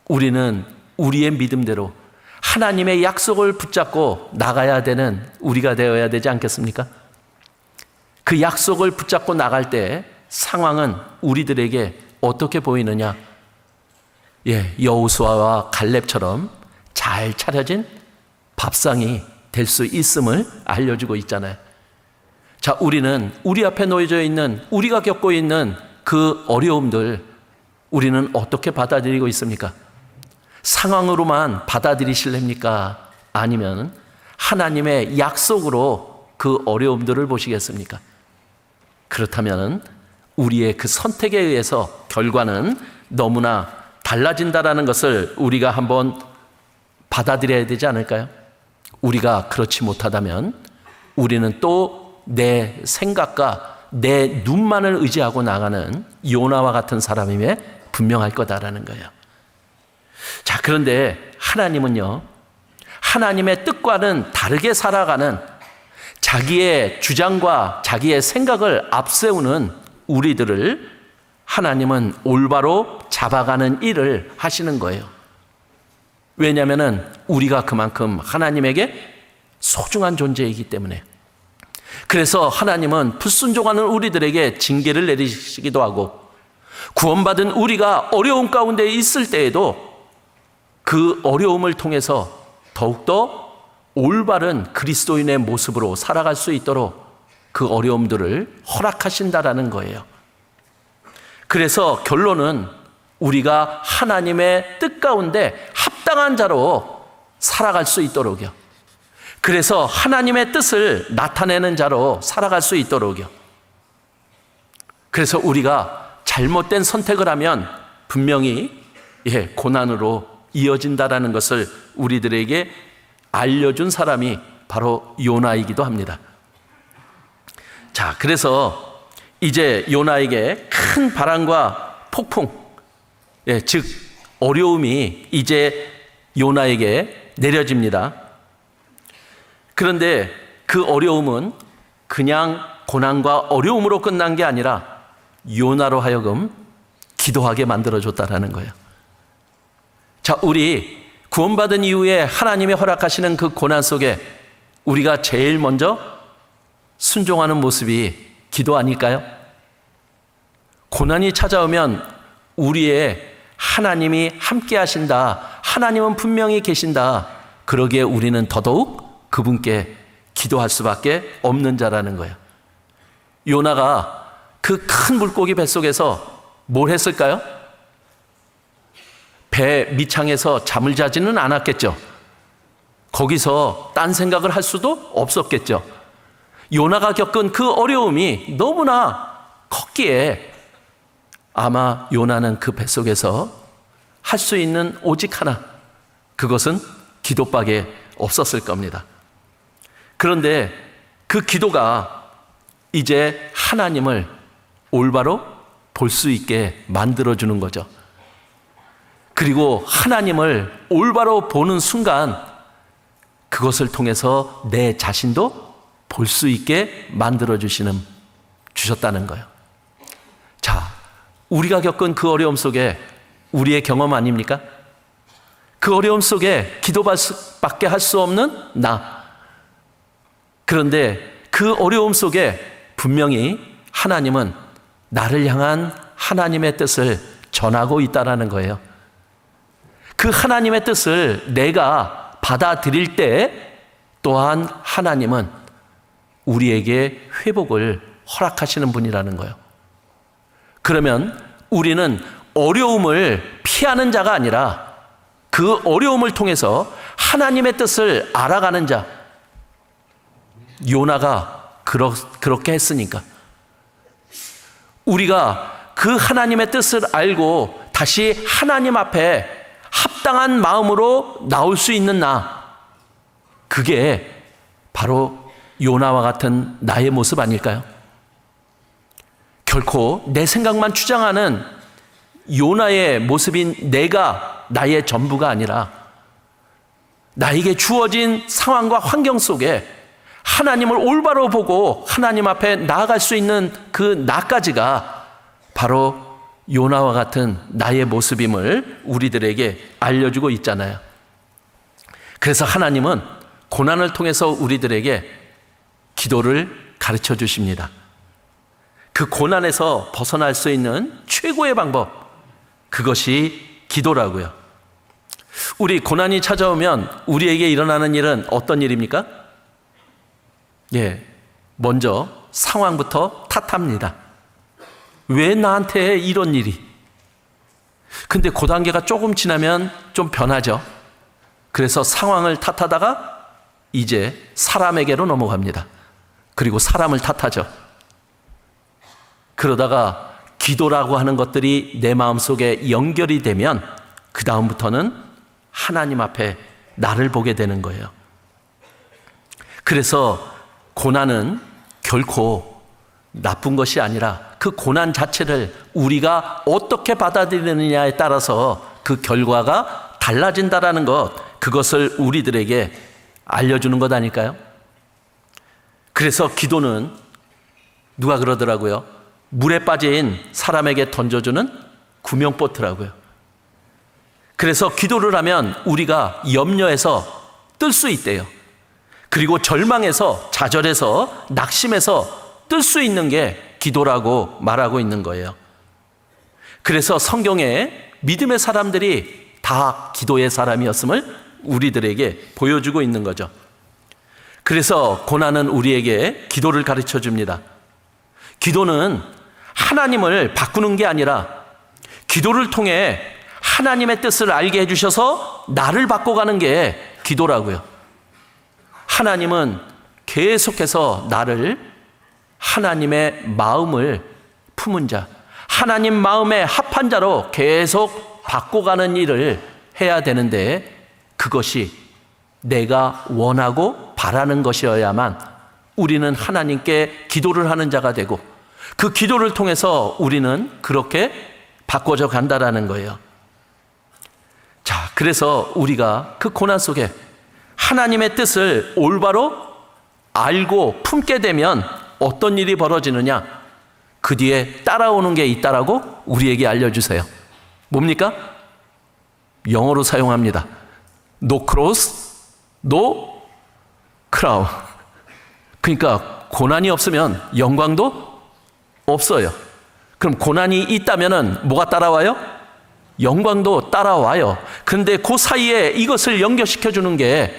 우리는 우리의 믿음대로 하나님의 약속을 붙잡고 나가야 되는 우리가 되어야 되지 않겠습니까? 그 약속을 붙잡고 나갈 때 상황은 우리들에게 어떻게 보이느냐? 여호수아와 갈렙처럼 잘 차려진 밥상이 될 수 있음을 알려주고 있잖아요. 자, 우리는 우리 앞에 놓여져 있는, 우리가 겪고 있는 그 어려움들 우리는 어떻게 받아들이고 있습니까? 상황으로만 받아들이실랍니까? 아니면 하나님의 약속으로 그 어려움들을 보시겠습니까? 그렇다면 우리의 그 선택에 의해서 결과는 너무나 달라진다라는 것을 우리가 한번 받아들여야 되지 않을까요? 우리가 그렇지 못하다면 우리는 또 내 생각과 내 눈만을 의지하고 나가는 요나와 같은 사람임에 분명할 거다라는 거예요. 자, 그런데 하나님은요, 하나님의 뜻과는 다르게 살아가는, 자기의 주장과 자기의 생각을 앞세우는 우리들을 하나님은 올바로 잡아가는 일을 하시는 거예요. 왜냐하면 우리가 그만큼 하나님에게 소중한 존재이기 때문에. 그래서 하나님은 불순종하는 우리들에게 징계를 내리시기도 하고, 구원받은 우리가 어려움 가운데 있을 때에도 그 어려움을 통해서 더욱더 올바른 그리스도인의 모습으로 살아갈 수 있도록 그 어려움들을 허락하신다라는 거예요. 그래서 결론은 우리가 하나님의 뜻 가운데 합당한 자로 살아갈 수 있도록요. 그래서 하나님의 뜻을 나타내는 자로 살아갈 수 있도록요. 그래서 우리가 잘못된 선택을 하면 분명히 고난으로 이어진다라는 것을 우리들에게 알려준 사람이 바로 요나이기도 합니다. 자, 그래서 이제 요나에게 큰 바람과 폭풍, 즉 어려움이 이제 요나에게 내려집니다. 그런데 그 어려움은 그냥 고난과 어려움으로 끝난 게 아니라 요나로 하여금 기도하게 만들어줬다라는 거예요. 자, 우리 구원받은 이후에 하나님이 허락하시는 그 고난 속에 우리가 제일 먼저 순종하는 모습이 기도 아닐까요? 고난이 찾아오면 우리의 하나님이 함께 하신다, 하나님은 분명히 계신다, 그러기에 우리는 더더욱 그분께 기도할 수밖에 없는 자라는 거예요. 요나가 그 큰 물고기 뱃속에서 뭘 했을까요? 배 밑창에서 잠을 자지는 않았겠죠. 거기서 딴 생각을 할 수도 없었겠죠. 요나가 겪은 그 어려움이 너무나 컸기에 아마 요나는 그 뱃속에서 할 수 있는 오직 하나, 그것은 기도밖에 없었을 겁니다. 그런데 그 기도가 이제 하나님을 올바로 볼 수 있게 만들어주는 거죠. 그리고 하나님을 올바로 보는 순간 그것을 통해서 내 자신도 볼 수 있게 주셨다는 거예요. 자, 우리가 겪은 그 어려움 속에 우리의 경험 아닙니까? 그 어려움 속에 기도밖에 할 수 없는 나. 그런데 그 어려움 속에 분명히 하나님은 나를 향한 하나님의 뜻을 전하고 있다는 거예요. 그 하나님의 뜻을 내가 받아들일 때 또한 하나님은 우리에게 회복을 허락하시는 분이라는 거예요. 그러면 우리는 어려움을 피하는 자가 아니라 그 어려움을 통해서 하나님의 뜻을 알아가는 자, 요나가 그렇게 했으니까 우리가 그 하나님의 뜻을 알고 다시 하나님 앞에 합당한 마음으로 나올 수 있는 나, 그게 바로 요나와 같은 나의 모습 아닐까요? 결코 내 생각만 주장하는 요나의 모습인 내가 나의 전부가 아니라 나에게 주어진 상황과 환경 속에 하나님을 올바로 보고 하나님 앞에 나아갈 수 있는 그 나까지가 바로 요나와 같은 나의 모습임을 우리들에게 알려주고 있잖아요. 그래서 하나님은 고난을 통해서 우리들에게 기도를 가르쳐 주십니다. 그 고난에서 벗어날 수 있는 최고의 방법, 그것이 기도라고요. 우리 고난이 찾아오면 우리에게 일어나는 일은 어떤 일입니까? 먼저 상황부터 탓합니다. 왜 나한테 이런 일이? 근데 그 단계가 조금 지나면 좀 변하죠. 그래서 상황을 탓하다가 이제 사람에게로 넘어갑니다. 그리고 사람을 탓하죠. 그러다가 기도라고 하는 것들이 내 마음속에 연결이 되면 그 다음부터는 하나님 앞에 나를 보게 되는 거예요. 그래서 고난은 결코 나쁜 것이 아니라 그 고난 자체를 우리가 어떻게 받아들이느냐에 따라서 그 결과가 달라진다라는 것, 그것을 우리들에게 알려주는 것 아닐까요? 그래서 기도는 누가 그러더라고요. 물에 빠진 사람에게 던져주는 구명보트라고요. 그래서 기도를 하면 우리가 염려해서 뜰 수 있대요. 그리고 절망해서, 좌절해서, 낙심해서 뜰 수 있는 게 기도라고 말하고 있는 거예요. 그래서 성경에 믿음의 사람들이 다 기도의 사람이었음을 우리들에게 보여주고 있는 거죠. 그래서 고난은 우리에게 기도를 가르쳐 줍니다. 기도는 하나님을 바꾸는 게 아니라 기도를 통해 하나님의 뜻을 알게 해주셔서 나를 바꿔가는 게 기도라고요. 하나님은 계속해서 나를 하나님의 마음을 품은 자, 하나님 마음에 합한 자로 계속 바꿔가는 일을 해야 되는데, 그것이 내가 원하고 바라는 것이어야만 우리는 하나님께 기도를 하는 자가 되고, 그 기도를 통해서 우리는 그렇게 바꿔져 간다라는 거예요. 자, 그래서 우리가 그 고난 속에 하나님의 뜻을 올바로 알고 품게 되면 어떤 일이 벌어지느냐? 그 뒤에 따라오는 게 있다라고 우리에게 알려주세요. 뭡니까? 영어로 사용합니다. No cross, no crown. 그러니까 고난이 없으면 영광도 없어요. 그럼 고난이 있다면은 뭐가 따라와요? 영광도 따라와요. 그런데 그 사이에 이것을 연결시켜 주는 게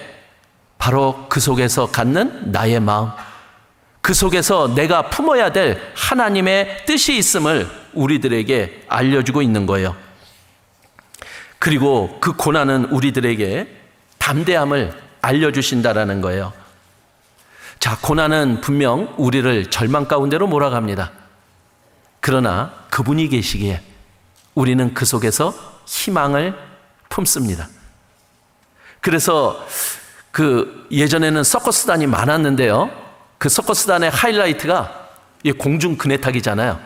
바로 그 속에서 갖는 나의 마음, 그 속에서 내가 품어야 될 하나님의 뜻이 있음을 우리들에게 알려주고 있는 거예요. 그리고 그 고난은 우리들에게 담대함을 알려주신다라는 거예요. 자, 고난은 분명 우리를 절망 가운데로 몰아갑니다. 그러나 그분이 계시기에 우리는 그 속에서 희망을 품습니다. 그래서 예전에는 서커스단이 많았는데요. 그 서커스단의 하이라이트가 공중 그네타기잖아요.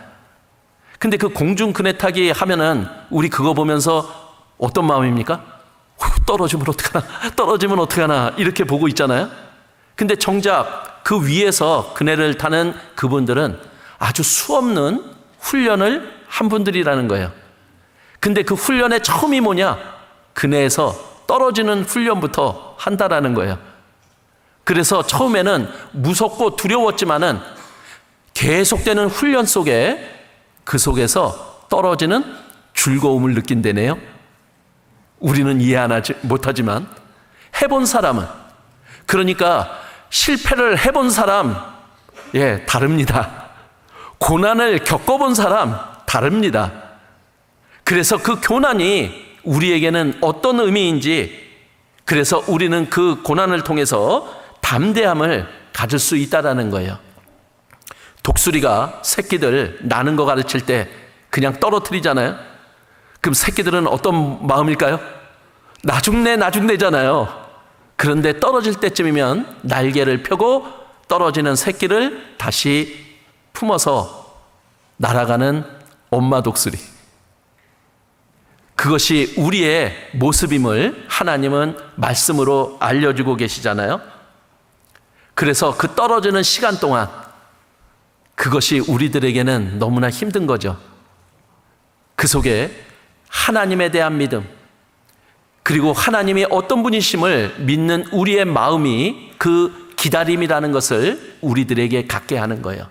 근데 그 공중 그네타기 하면은 우리 그거 보면서 어떤 마음입니까? 떨어지면 어떡하나, 떨어지면 어떡하나, 이렇게 보고 있잖아요. 근데 정작 그 위에서 그네를 타는 그분들은 아주 수없는 훈련을 한 분들이라는 거예요. 근데 그 훈련의 처음이 뭐냐? 그네에서 떨어지는 훈련부터 한다라는 거예요. 그래서 처음에는 무섭고 두려웠지만은 계속되는 훈련 속에 그 속에서 떨어지는 즐거움을 느낀다네요. 우리는 이해 못하지만 해본 사람은, 그러니까 실패를 해본 사람, 다릅니다. 고난을 겪어본 사람 다릅니다. 그래서 그 고난이 우리에게는 어떤 의미인지, 그래서 우리는 그 고난을 통해서 담대함을 가질 수 있다라는 거예요. 독수리가 새끼들 나는 거 가르칠 때 그냥 떨어뜨리잖아요. 그럼 새끼들은 어떤 마음일까요? 나중내잖아요. 그런데 떨어질 때쯤이면 날개를 펴고 떨어지는 새끼를 다시 품어서 날아가는 엄마 독수리. 그것이 우리의 모습임을 하나님은 말씀으로 알려주고 계시잖아요. 그래서 그 떨어지는 시간 동안 그것이 우리들에게는 너무나 힘든 거죠. 그 속에 하나님에 대한 믿음, 그리고 하나님이 어떤 분이심을 믿는 우리의 마음이 그 기다림이라는 것을 우리들에게 갖게 하는 거예요.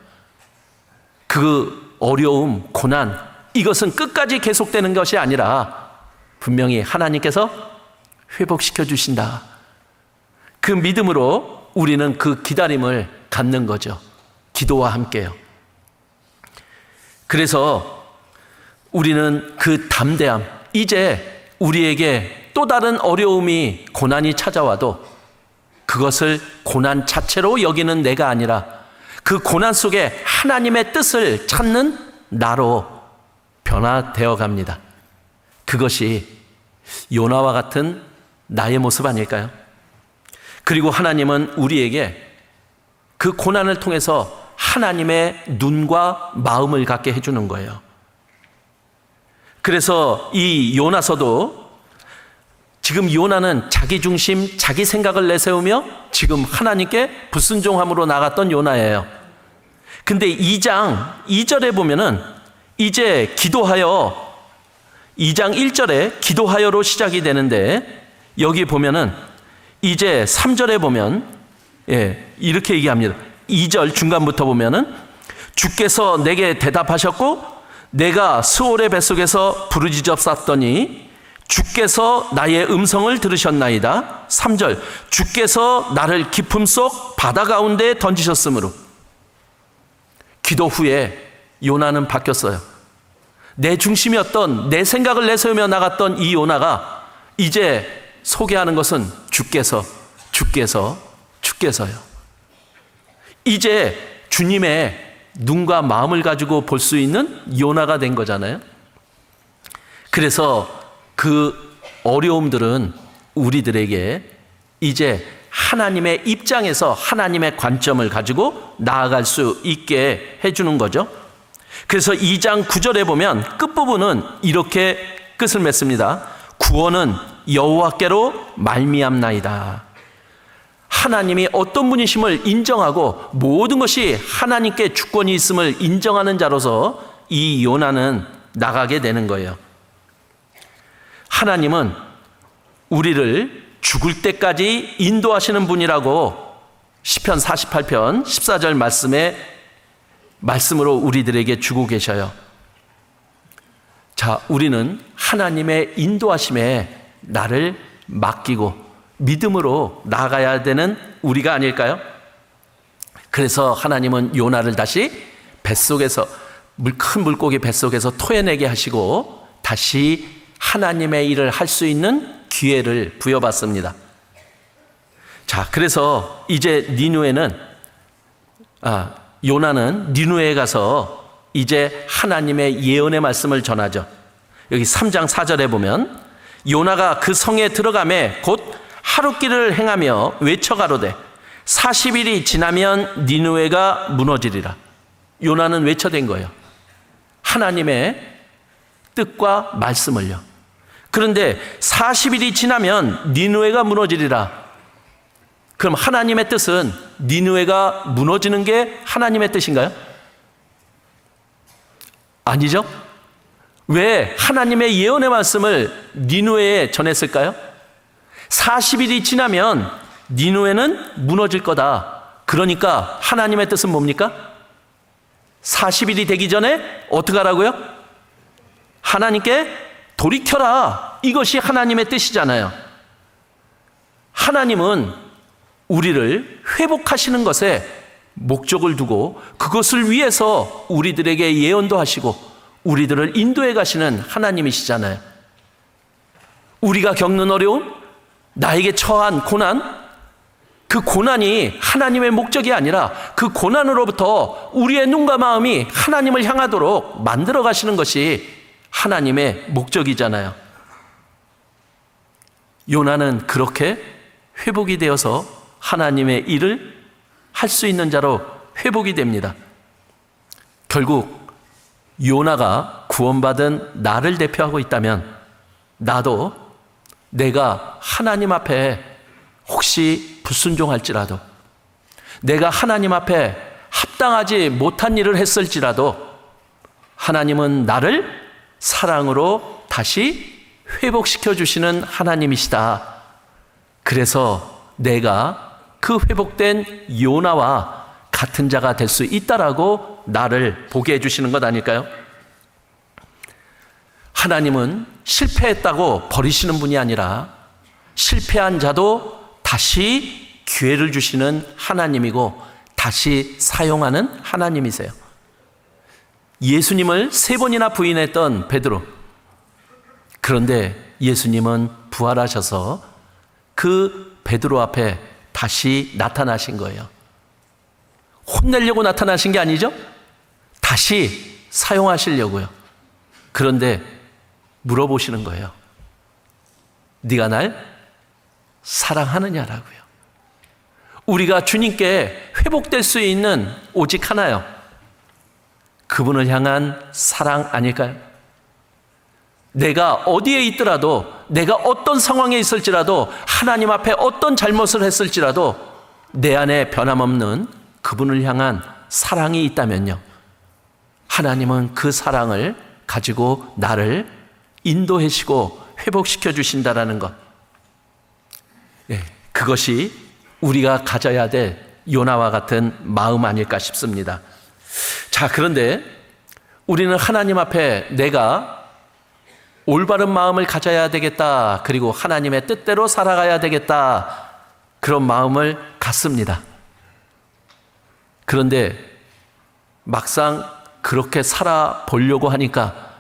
그 어려움, 고난, 이것은 끝까지 계속되는 것이 아니라 분명히 하나님께서 회복시켜 주신다. 그 믿음으로 우리는 그 기다림을 갖는 거죠. 기도와 함께요. 그래서 우리는 그 담대함, 이제 우리에게 또 다른 어려움이, 고난이 찾아와도 그것을 고난 자체로 여기는 내가 아니라 그 고난 속에 하나님의 뜻을 찾는 나로 변화되어 갑니다. 그것이 요나와 같은 나의 모습 아닐까요? 그리고 하나님은 우리에게 그 고난을 통해서 하나님의 눈과 마음을 갖게 해주는 거예요. 그래서 이 요나서도 지금 요나는 자기 중심, 자기 생각을 내세우며 지금 하나님께 불순종함으로 나갔던 요나예요. 근데 2장 2절에 보면은 이제 기도하여, 2장 1절에 기도하여로 시작이 되는데 여기 보면은 이제 3절에 보면 이렇게 얘기합니다. 2절 중간부터 보면은 주께서 내게 대답하셨고 내가 스올의 뱃속에서 부르짖었사더니 주께서 나의 음성을 들으셨나이다. 3절 주께서 나를 깊음 속 바다 가운데 던지셨으므로. 기도 후에 요나는 바뀌었어요. 내 중심이었던, 내 생각을 내세우며 나갔던 이 요나가 이제 소개하는 것은 주께서요. 이제 주님의 눈과 마음을 가지고 볼 수 있는 요나가 된 거잖아요. 그래서 그 어려움들은 우리들에게 이제 하나님의 입장에서 하나님의 관점을 가지고 나아갈 수 있게 해주는 거죠. 그래서 2장 9절에 보면 끝부분은 이렇게 끝을 맺습니다. 구원은 여호와께로 말미암나이다. 하나님이 어떤 분이심을 인정하고 모든 것이 하나님께 주권이 있음을 인정하는 자로서 이 요나는 나가게 되는 거예요. 하나님은 우리를 죽을 때까지 인도하시는 분이라고 시편 48편 14절 말씀으로 우리들에게 주고 계셔요. 자, 우리는 하나님의 인도하심에 나를 맡기고 믿음으로 나아가야 되는 우리가 아닐까요? 그래서 하나님은 요나를 다시 뱃속에서, 큰 물고기 뱃속에서 토해내게 하시고 다시 하나님의 일을 할 수 있는 기회를 부여받습니다. 자, 그래서 이제 요나는 니누에 가서 이제 하나님의 예언의 말씀을 전하죠. 여기 3장 4절에 보면 요나가 그 성에 들어가매 곧 하룻길을 행하며 외쳐가로되 40일이 지나면 니누에가 무너지리라. 요나는 외쳐댄 거예요. 하나님의 뜻과 말씀을요. 그런데 40일이 지나면 니누에가 무너지리라. 그럼 하나님의 뜻은 니누에가 무너지는 게 하나님의 뜻인가요? 아니죠? 왜 하나님의 예언의 말씀을 니누에에 전했을까요? 40일이 지나면 니누에는 무너질 거다. 그러니까 하나님의 뜻은 뭡니까? 40일이 되기 전에 어떻게 하라고요? 하나님께 돌이켜라. 이것이 하나님의 뜻이잖아요. 하나님은 우리를 회복하시는 것에 목적을 두고 그것을 위해서 우리들에게 예언도 하시고 우리들을 인도해 가시는 하나님이시잖아요. 우리가 겪는 어려움, 나에게 처한 고난, 그 고난이 하나님의 목적이 아니라 그 고난으로부터 우리의 눈과 마음이 하나님을 향하도록 만들어 가시는 것이 하나님의 목적이잖아요. 요나는 그렇게 회복이 되어서 하나님의 일을 할 수 있는 자로 회복이 됩니다. 결국 요나가 구원받은 나를 대표하고 있다면 나도 내가 하나님 앞에 혹시 불순종할지라도, 내가 하나님 앞에 합당하지 못한 일을 했을지라도 하나님은 나를 사랑으로 다시 회복시켜 주시는 하나님이시다. 그래서 내가 그 회복된 요나와 같은 자가 될 수 있다라고 나를 보게 해주시는 것 아닐까요? 하나님은 실패했다고 버리시는 분이 아니라 실패한 자도 다시 기회를 주시는 하나님이고 다시 사용하는 하나님이세요. 예수님을 3번이나 부인했던 베드로. 그런데 예수님은 부활하셔서 그 베드로 앞에 다시 나타나신 거예요. 혼내려고 나타나신 게 아니죠? 다시 사용하시려고요. 그런데 물어보시는 거예요. 네가 날 사랑하느냐라고요. 우리가 주님께 회복될 수 있는 오직 하나요. 그분을 향한 사랑 아닐까요? 내가 어디에 있더라도, 내가 어떤 상황에 있을지라도, 하나님 앞에 어떤 잘못을 했을지라도 내 안에 변함없는 그분을 향한 사랑이 있다면요, 하나님은 그 사랑을 가지고 나를 인도하시고 회복시켜 주신다라는 것. 그것이 우리가 가져야 될 요나와 같은 마음 아닐까 싶습니다. 자, 그런데 우리는 하나님 앞에 내가 올바른 마음을 가져야 되겠다, 그리고 하나님의 뜻대로 살아가야 되겠다, 그런 마음을 갖습니다. 그런데 막상 그렇게 살아보려고 하니까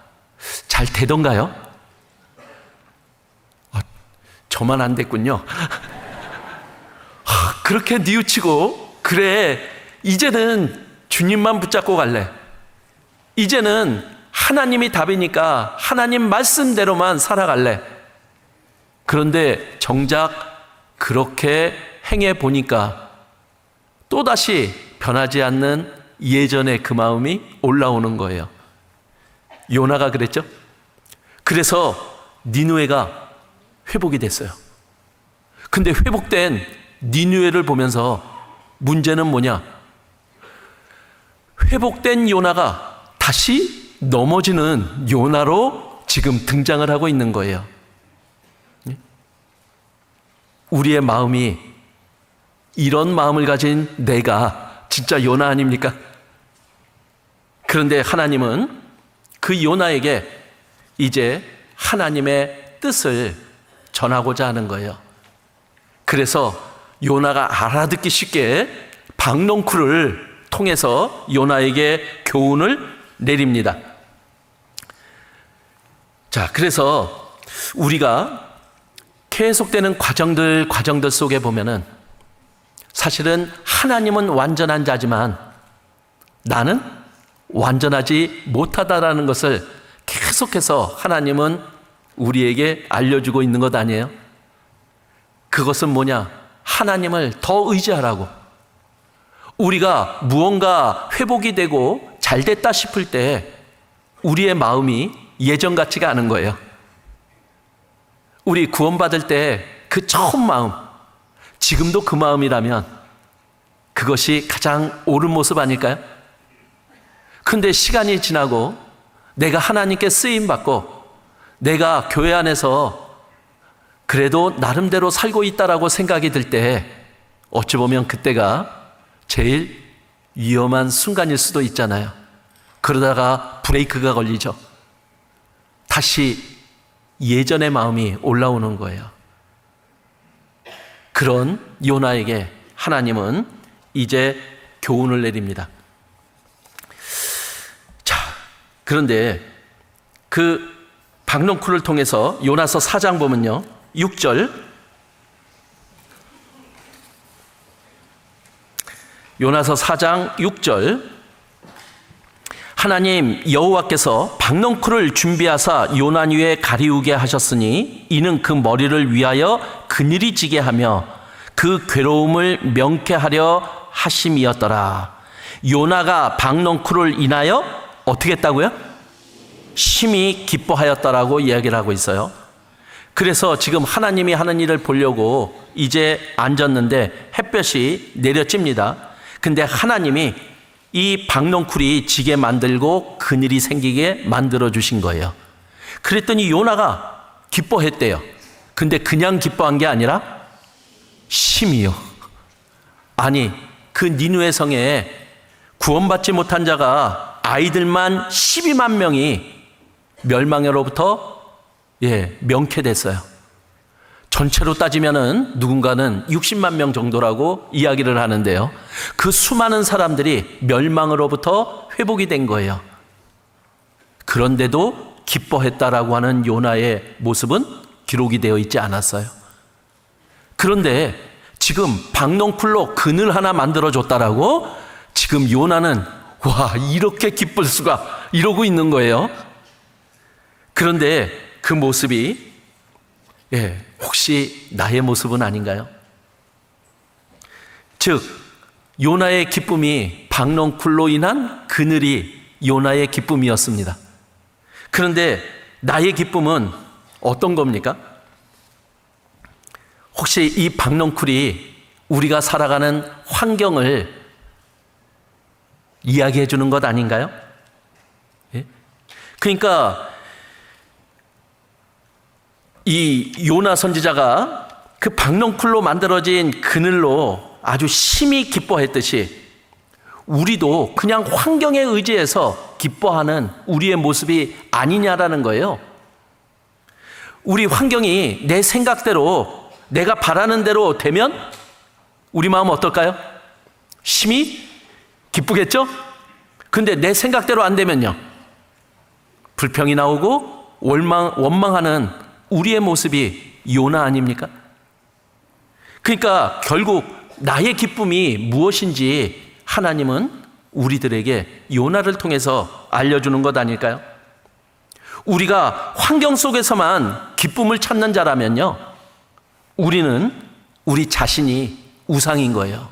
잘 되던가요? 저만 안 됐군요. 그렇게 뉘우치고, 그래, 이제는 주님만 붙잡고 갈래. 이제는 하나님이 답이니까 하나님 말씀대로만 살아갈래. 그런데 정작 그렇게 행해 보니까 또다시 변하지 않는 예전의 그 마음이 올라오는 거예요. 요나가 그랬죠? 그래서 니느웨가 회복이 됐어요. 근데 회복된 니느웨를 보면서 문제는 뭐냐? 회복된 요나가 다시 넘어지는 요나로 지금 등장을 하고 있는 거예요. 우리의 마음이, 이런 마음을 가진 내가 진짜 요나 아닙니까? 그런데 하나님은 그 요나에게 이제 하나님의 뜻을 전하고자 하는 거예요. 그래서 요나가 알아듣기 쉽게 박농쿨을 통해서 요나에게 교훈을 내립니다. 자, 그래서 우리가 계속되는 과정들 속에 보면은 사실은 하나님은 완전한 자지만 나는 완전하지 못하다라는 것을 계속해서 하나님은 우리에게 알려주고 있는 것 아니에요? 그것은 뭐냐? 하나님을 더 의지하라고. 우리가 무언가 회복이 되고 잘 됐다 싶을 때 우리의 마음이 예전 같지가 않은 거예요. 우리 구원받을 때 그 처음 마음, 지금도 그 마음이라면 그것이 가장 옳은 모습 아닐까요? 근데 시간이 지나고 내가 하나님께 쓰임받고 내가 교회 안에서 그래도 나름대로 살고 있다라고 생각이 들 때 어찌 보면 그때가 제일 위험한 순간일 수도 있잖아요. 그러다가 브레이크가 걸리죠. 다시 예전의 마음이 올라오는 거예요. 그런 요나에게 하나님은 이제 교훈을 내립니다. 자, 그런데 그 박농쿨을 통해서 요나서 4장 보면요, 6절, 요나서 4장 6절, 하나님 여호와께서 박농쿨을 준비하사 요나 위에 가리우게 하셨으니 이는 그 머리를 위하여 그늘이 지게 하며 그 괴로움을 명쾌하려 하심이었더라. 요나가 박농쿨을 인하여 어떻게 했다고요? 심히 기뻐하였다라고 이야기를 하고 있어요. 그래서 지금 하나님이 하는 일을 보려고 이제 앉았는데 햇볕이 내려집니다. 근데 하나님이 이 박농쿨이 지게 만들고 그늘이 생기게 만들어 주신 거예요. 그랬더니 요나가 기뻐했대요. 근데 그냥 기뻐한 게 아니라 심히요. 아니, 그 니느웨 성에 구원받지 못한 자가 아이들만 12만 명이 멸망으로부터 명쾌됐어요. 전체로 따지면은 누군가는 60만 명 정도라고 이야기를 하는데요. 그 수많은 사람들이 멸망으로부터 회복이 된 거예요. 그런데도 기뻐했다라고 하는 요나의 모습은 기록이 되어 있지 않았어요. 그런데 지금 박농쿨로 그늘 하나 만들어줬다라고 지금 요나는 와, 이렇게 기쁠 수가, 이러고 있는 거예요. 그런데 그 모습이 혹시 나의 모습은 아닌가요? 즉 요나의 기쁨이 박넝쿨로 인한 그늘이 요나의 기쁨이었습니다. 그런데 나의 기쁨은 어떤 겁니까? 혹시 이 박넝쿨이 우리가 살아가는 환경을 이야기해 주는 것 아닌가요? 그러니까 이 요나 선지자가 그 박넝쿨로 만들어진 그늘로 아주 심히 기뻐했듯이 우리도 그냥 환경에 의지해서 기뻐하는 우리의 모습이 아니냐라는 거예요. 우리 환경이 내 생각대로 내가 바라는 대로 되면 우리 마음 어떨까요? 심히 기쁘겠죠? 근데 내 생각대로 안 되면요, 불평이 나오고 원망하는 우리의 모습이 요나 아닙니까? 그러니까 결국 나의 기쁨이 무엇인지 하나님은 우리들에게 요나를 통해서 알려주는 것 아닐까요? 우리가 환경 속에서만 기쁨을 찾는 자라면요, 우리는 우리 자신이 우상인 거예요.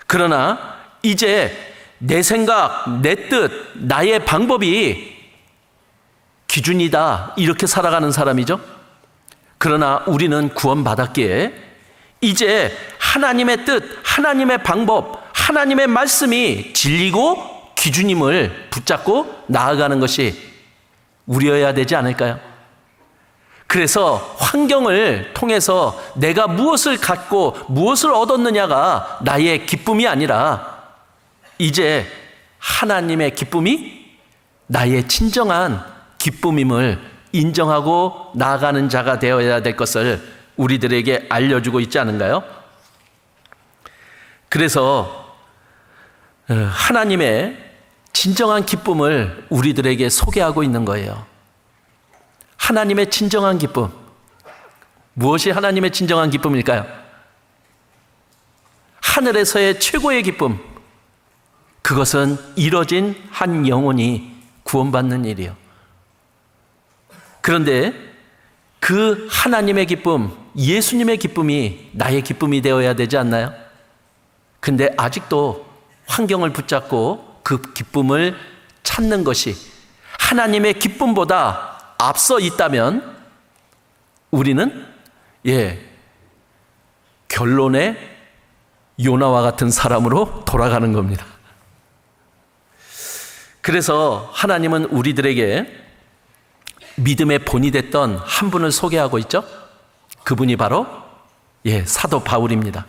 그러나 이제 내 생각, 내 뜻, 나의 방법이 기준이다, 이렇게 살아가는 사람이죠. 그러나 우리는 구원받았기에 이제 하나님의 뜻, 하나님의 방법, 하나님의 말씀이 진리고 기준임을 붙잡고 나아가는 것이 우리여야 되지 않을까요? 그래서 환경을 통해서 내가 무엇을 갖고 무엇을 얻었느냐가 나의 기쁨이 아니라 이제 하나님의 기쁨이 나의 진정한 기쁨임을 인정하고 나아가는 자가 되어야 될 것을 우리들에게 알려주고 있지 않은가요? 그래서 하나님의 진정한 기쁨을 우리들에게 소개하고 있는 거예요. 하나님의 진정한 기쁨. 무엇이 하나님의 진정한 기쁨일까요? 하늘에서의 최고의 기쁨. 그것은 이뤄진 한 영혼이 구원받는 일이요. 그런데 그 하나님의 기쁨, 예수님의 기쁨이 나의 기쁨이 되어야 되지 않나요? 근데 아직도 환경을 붙잡고 그 기쁨을 찾는 것이 하나님의 기쁨보다 앞서 있다면 우리는 결론에 요나와 같은 사람으로 돌아가는 겁니다. 그래서 하나님은 우리들에게 믿음의 본이 됐던 한 분을 소개하고 있죠. 그분이 바로 사도 바울입니다.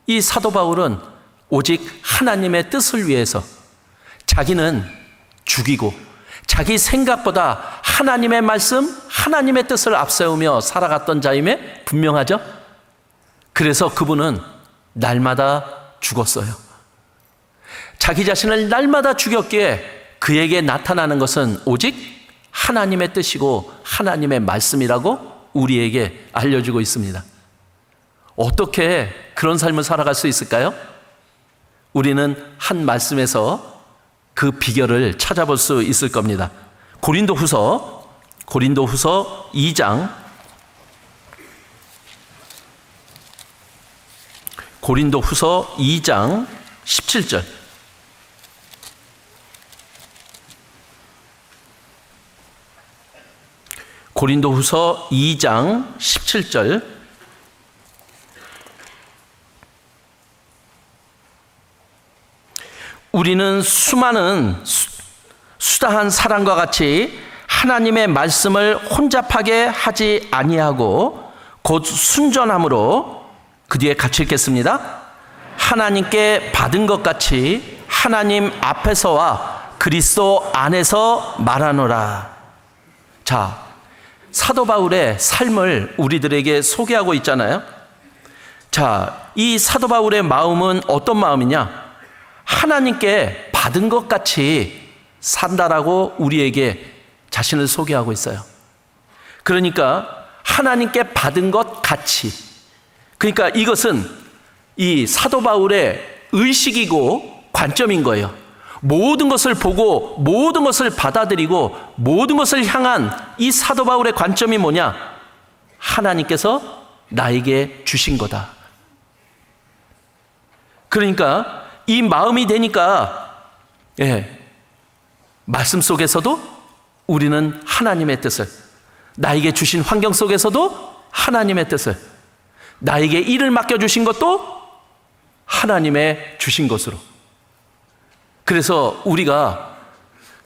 이 사도 바울은 오직 하나님의 뜻을 위해서 자기는 죽이고 자기 생각보다 하나님의 말씀, 하나님의 뜻을 앞세우며 살아갔던 자임에 분명하죠. 그래서 그분은 날마다 죽었어요. 자기 자신을 날마다 죽였기에 그에게 나타나는 것은 오직 하나님의 뜻이고 하나님의 말씀이라고 우리에게 알려주고 있습니다. 어떻게 그런 삶을 살아갈 수 있을까요? 우리는 한 말씀에서 그 비결을 찾아볼 수 있을 겁니다. 고린도후서 2장 17절. 고린도후서 2장 17절. 우리는 수많은 수다한 사람과 같이 하나님의 말씀을 혼잡하게 하지 아니하고 곧 순전함으로, 그 뒤에 같이 읽겠습니다. 하나님께 받은 것 같이 하나님 앞에서와 그리스도 안에서 말하노라. 자, 사도 바울의 삶을 우리들에게 소개하고 있잖아요. 자, 이 사도 바울의 마음은 어떤 마음이냐? 하나님께 받은 것 같이 산다라고 우리에게 자신을 소개하고 있어요. 그러니까 하나님께 받은 것 같이, 그러니까 이것은 이 사도 바울의 의식이고 관점인 거예요. 모든 것을 보고 모든 것을 받아들이고 모든 것을 향한 이 사도 바울의 관점이 뭐냐? 하나님께서 나에게 주신 거다. 그러니까 이 마음이 되니까 말씀 속에서도 우리는 하나님의 뜻을, 나에게 주신 환경 속에서도 하나님의 뜻을, 나에게 일을 맡겨주신 것도 하나님의 주신 것으로. 그래서 우리가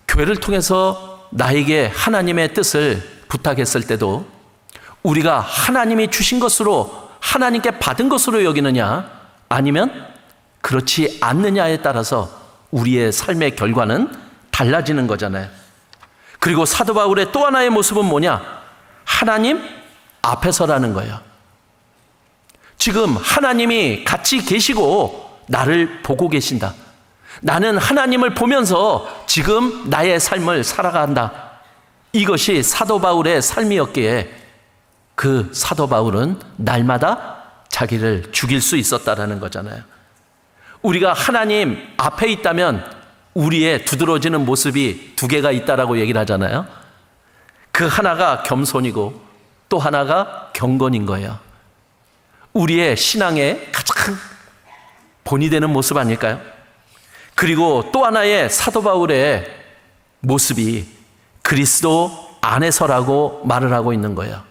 교회를 통해서 나에게 하나님의 뜻을 부탁했을 때도 우리가 하나님이 주신 것으로, 하나님께 받은 것으로 여기느냐 아니면 그렇지 않느냐에 따라서 우리의 삶의 결과는 달라지는 거잖아요. 그리고 사도 바울의 또 하나의 모습은 뭐냐? 하나님 앞에서라는 거예요. 지금 하나님이 같이 계시고 나를 보고 계신다. 나는 하나님을 보면서 지금 나의 삶을 살아간다. 이것이 사도 바울의 삶이었기에 그 사도 바울은 날마다 자기를 죽일 수 있었다라는 거잖아요. 우리가 하나님 앞에 있다면 우리의 두드러지는 모습이 두 개가 있다라고 얘기를 하잖아요. 그 하나가 겸손이고 또 하나가 경건인 거예요. 우리의 신앙의 가장 본이 되는 모습 아닐까요? 그리고 또 하나의 사도 바울의 모습이 그리스도 안에서라고 말을 하고 있는 거예요.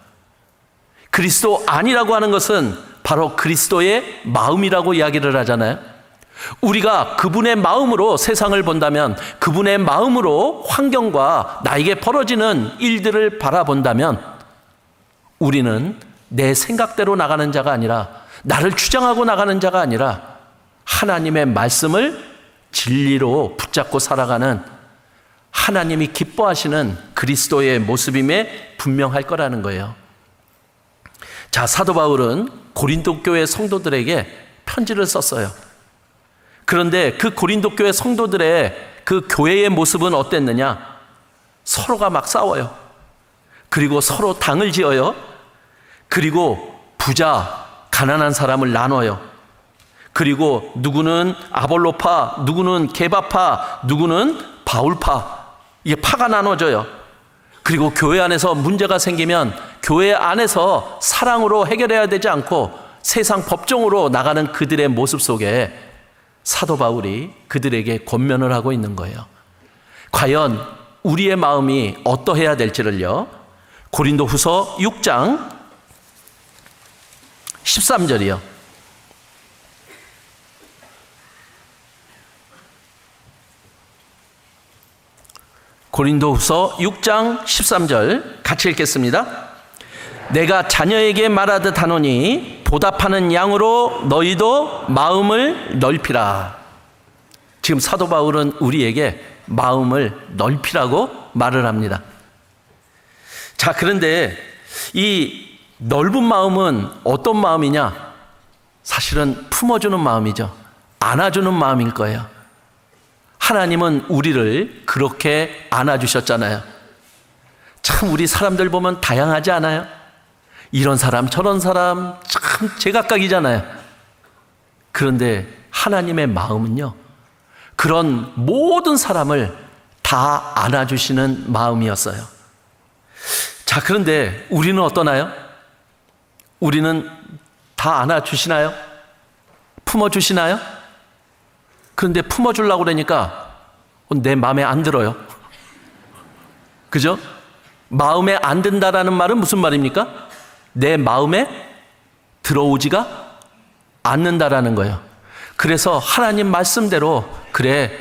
그리스도 안이라고 하는 것은 바로 그리스도의 마음이라고 이야기를 하잖아요. 우리가 그분의 마음으로 세상을 본다면, 그분의 마음으로 환경과 나에게 벌어지는 일들을 바라본다면 우리는 내 생각대로 나가는 자가 아니라, 나를 주장하고 나가는 자가 아니라 하나님의 말씀을 진리로 붙잡고 살아가는 하나님이 기뻐하시는 그리스도의 모습임에 분명할 거라는 거예요. 자, 사도 바울은 고린도 교회 성도들에게 편지를 썼어요. 그런데 그 고린도 교회 성도들의 그 교회의 모습은 어땠느냐? 서로가 막 싸워요. 그리고 서로 당을 지어요. 그리고 부자, 가난한 사람을 나눠요. 그리고 누구는 아볼로파, 누구는 게바파, 누구는 바울파, 이게 파가 나눠져요. 그리고 교회 안에서 문제가 생기면 교회 안에서 사랑으로 해결해야 되지 않고 세상 법정으로 나가는 그들의 모습 속에 사도 바울이 그들에게 권면을 하고 있는 거예요. 과연 우리의 마음이 어떠해야 될지를요, 고린도 후서 6장 13절이요. 고린도후서 6장 13절 같이 읽겠습니다. 내가 자녀에게 말하듯 하노니 보답하는 양으로 너희도 마음을 넓히라. 지금 사도 바울은 우리에게 마음을 넓히라고 말을 합니다. 자, 그런데 이 넓은 마음은 어떤 마음이냐? 사실은 품어주는 마음이죠. 안아주는 마음일 거예요. 하나님은 우리를 그렇게 안아주셨잖아요. 참 우리 사람들 보면 다양하지 않아요? 이런 사람 저런 사람 참 제각각이잖아요. 그런데 하나님의 마음은요, 그런 모든 사람을 다 안아주시는 마음이었어요. 자, 그런데 우리는 어떠나요? 우리는 다 안아주시나요? 품어주시나요? 그런데 품어주려고 그러니까 내 마음에 안 들어요. 그죠? 마음에 안 든다라는 말은 무슨 말입니까? 내 마음에 들어오지가 않는다라는 거예요. 그래서 하나님 말씀대로, 그래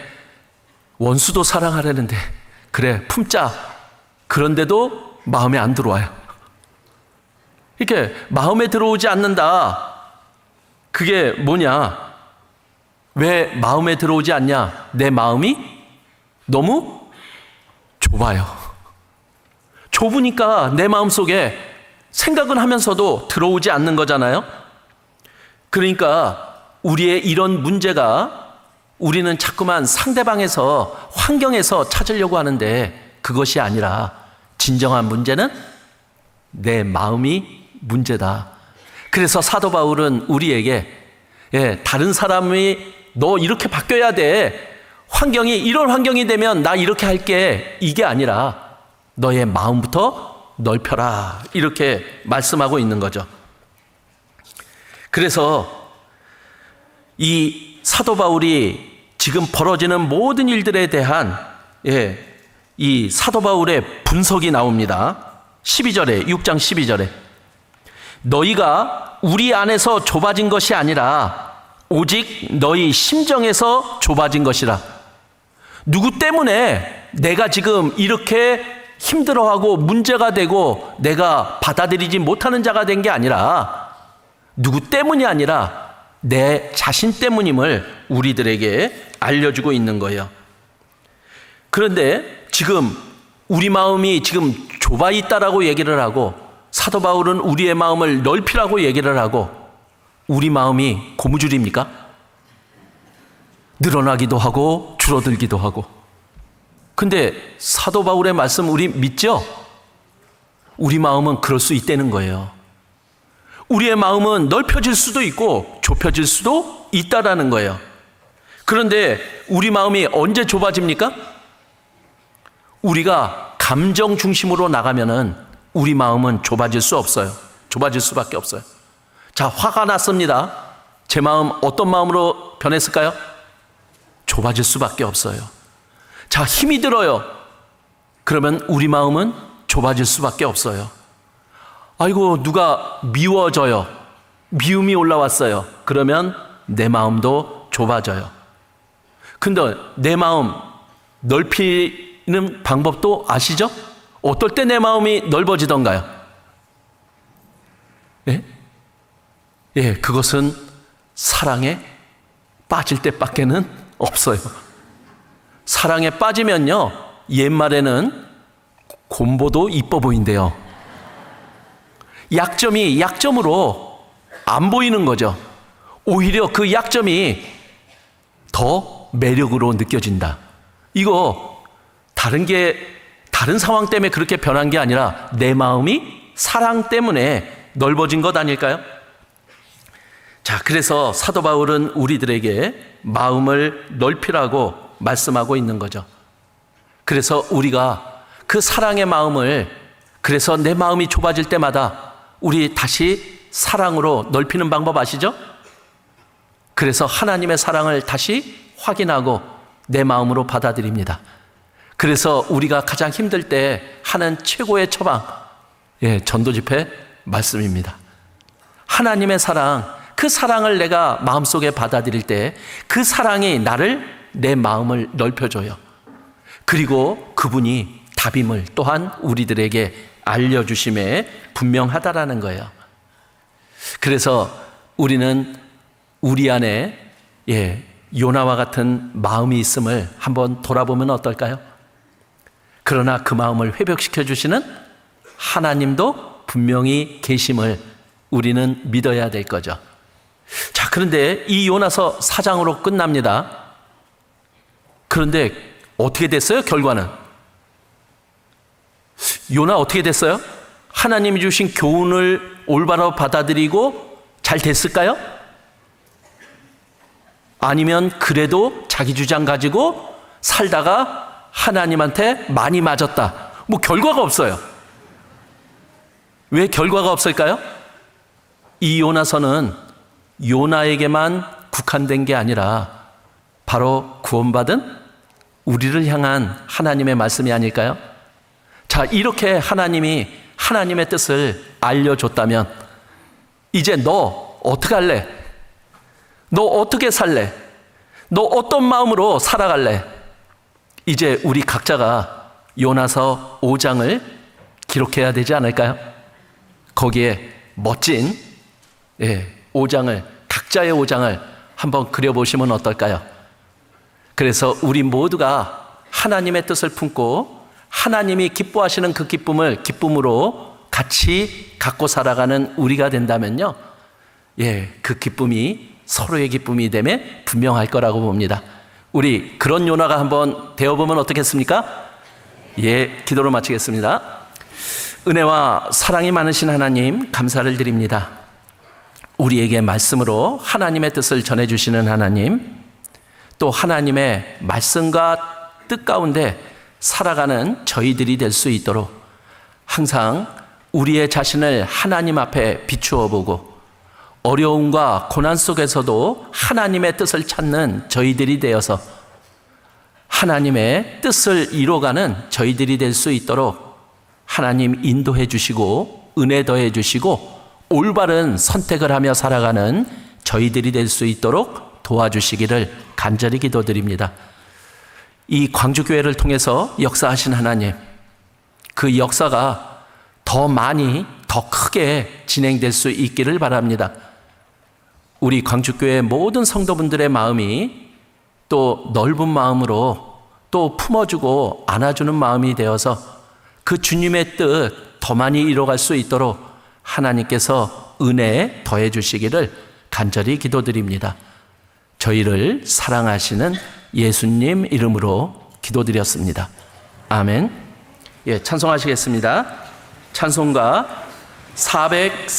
원수도 사랑하려는데 그래 품자, 그런데도 마음에 안 들어와요. 이렇게 마음에 들어오지 않는다. 그게 뭐냐? 왜 마음에 들어오지 않냐? 내 마음이 너무 좁아요. 좁으니까 내 마음속에 생각은 하면서도 들어오지 않는 거잖아요. 그러니까 우리의 이런 문제가, 우리는 자꾸만 상대방에서, 환경에서 찾으려고 하는데 그것이 아니라 진정한 문제는 내 마음이 문제다. 그래서 사도 바울은 우리에게 다른 사람이 너 이렇게 바뀌어야 돼, 환경이 이런 환경이 되면 나 이렇게 할게, 이게 아니라 너의 마음부터 넓혀라, 이렇게 말씀하고 있는 거죠. 그래서 이 사도 바울이 지금 벌어지는 모든 일들에 대한 이 사도 바울의 분석이 나옵니다. 12절에, 6장 12절에 너희가 우리 안에서 좁아진 것이 아니라 오직 너희 심정에서 좁아진 것이라. 누구 때문에 내가 지금 이렇게 힘들어하고 문제가 되고 내가 받아들이지 못하는 자가 된 게 아니라, 누구 때문이 아니라 내 자신 때문임을 우리들에게 알려주고 있는 거예요. 그런데 지금 우리 마음이 지금 좁아 있다라고 얘기를 하고, 사도 바울은 우리의 마음을 넓히라고 얘기를 하고, 우리 마음이 고무줄입니까? 늘어나기도 하고 줄어들기도 하고. 근데 사도 바울의 말씀 우리 믿죠? 우리 마음은 그럴 수 있다는 거예요. 우리의 마음은 넓혀질 수도 있고 좁혀질 수도 있다라는 거예요. 그런데 우리 마음이 언제 좁아집니까? 우리가 감정 중심으로 나가면은 우리 마음은 좁아질 수 없어요. 좁아질 수밖에 없어요. 자, 화가 났습니다. 제 마음 어떤 마음으로 변했을까요? 좁아질 수밖에 없어요. 자, 힘이 들어요. 그러면 우리 마음은 좁아질 수밖에 없어요. 아이고, 누가 미워져요. 미움이 올라왔어요. 그러면 내 마음도 좁아져요. 근데 내 마음 넓히는 방법도 아시죠? 어떨 때 내 마음이 넓어지던가요? 그것은 사랑에 빠질 때밖에는 없어요. 사랑에 빠지면요, 옛말에는 곰보도 이뻐 보인대요. 약점이 약점으로 안 보이는 거죠. 오히려 그 약점이 더 매력으로 느껴진다. 이거 다른 상황 때문에 그렇게 변한 게 아니라 내 마음이 사랑 때문에 넓어진 것 아닐까요? 자, 그래서 사도 바울은 우리들에게 마음을 넓히라고 말씀하고 있는 거죠. 그래서 우리가 그 사랑의 마음을, 그래서 내 마음이 좁아질 때마다 우리 다시 사랑으로 넓히는 방법 아시죠? 그래서 하나님의 사랑을 다시 확인하고 내 마음으로 받아들입니다. 그래서 우리가 가장 힘들 때 하는 최고의 처방, 전도 집회 말씀입니다. 하나님의 사랑, 그 사랑을 내가 마음속에 받아들일 때 그 사랑이 내 마음을 넓혀줘요. 그리고 그분이 답임을 또한 우리들에게 알려주심에 분명하다라는 거예요. 그래서 우리는 우리 안에 요나와 같은 마음이 있음을 한번 돌아보면 어떨까요? 그러나 그 마음을 회복시켜 주시는 하나님도 분명히 계심을 우리는 믿어야 될 거죠. 자, 그런데 이 요나서 4장으로 끝납니다. 그런데 어떻게 됐어요? 결과는 요나 어떻게 됐어요? 하나님이 주신 교훈을 올바로 받아들이고 잘 됐을까요? 아니면 그래도 자기 주장 가지고 살다가 하나님한테 많이 맞았다. 뭐 결과가 없어요. 왜 결과가 없을까요? 이 요나서는 요나에게만 국한된 게 아니라 바로 구원받은 우리를 향한 하나님의 말씀이 아닐까요? 자, 이렇게 하나님이 하나님의 뜻을 알려줬다면 이제 너 어떻게 할래? 너 어떻게 살래? 너 어떤 마음으로 살아갈래? 이제 우리 각자가 요나서 5장을 기록해야 되지 않을까요? 거기에 멋진 5장을, 각자의 5장을 한번 그려보시면 어떨까요? 그래서 우리 모두가 하나님의 뜻을 품고 하나님이 기뻐하시는 그 기쁨을 기쁨으로 같이 갖고 살아가는 우리가 된다면요, 그 기쁨이 서로의 기쁨이 되면 분명할 거라고 봅니다. 우리 그런 요나가 한번 되어보면 어떻겠습니까? 기도로 마치겠습니다. 은혜와 사랑이 많으신 하나님, 감사를 드립니다. 우리에게 말씀으로 하나님의 뜻을 전해주시는 하나님, 또 하나님의 말씀과 뜻 가운데 살아가는 저희들이 될 수 있도록 항상 우리의 자신을 하나님 앞에 비추어 보고 어려움과 고난 속에서도 하나님의 뜻을 찾는 저희들이 되어서 하나님의 뜻을 이뤄가는 저희들이 될 수 있도록 하나님 인도해 주시고 은혜 더해 주시고 올바른 선택을 하며 살아가는 저희들이 될 수 있도록 도와주시기를 간절히 기도드립니다. 이 광주교회를 통해서 역사하신 하나님, 그 역사가 더 많이 더 크게 진행될 수 있기를 바랍니다. 우리 광주교회 모든 성도분들의 마음이 또 넓은 마음으로 또 품어주고 안아주는 마음이 되어서 그 주님의 뜻 더 많이 이뤄갈 수 있도록 하나님께서 은혜 더해 주시기를 간절히 기도드립니다. 저희를 사랑하시는 예수님 이름으로 기도드렸습니다. 아멘. 예, 찬송하시겠습니다. 찬송가 400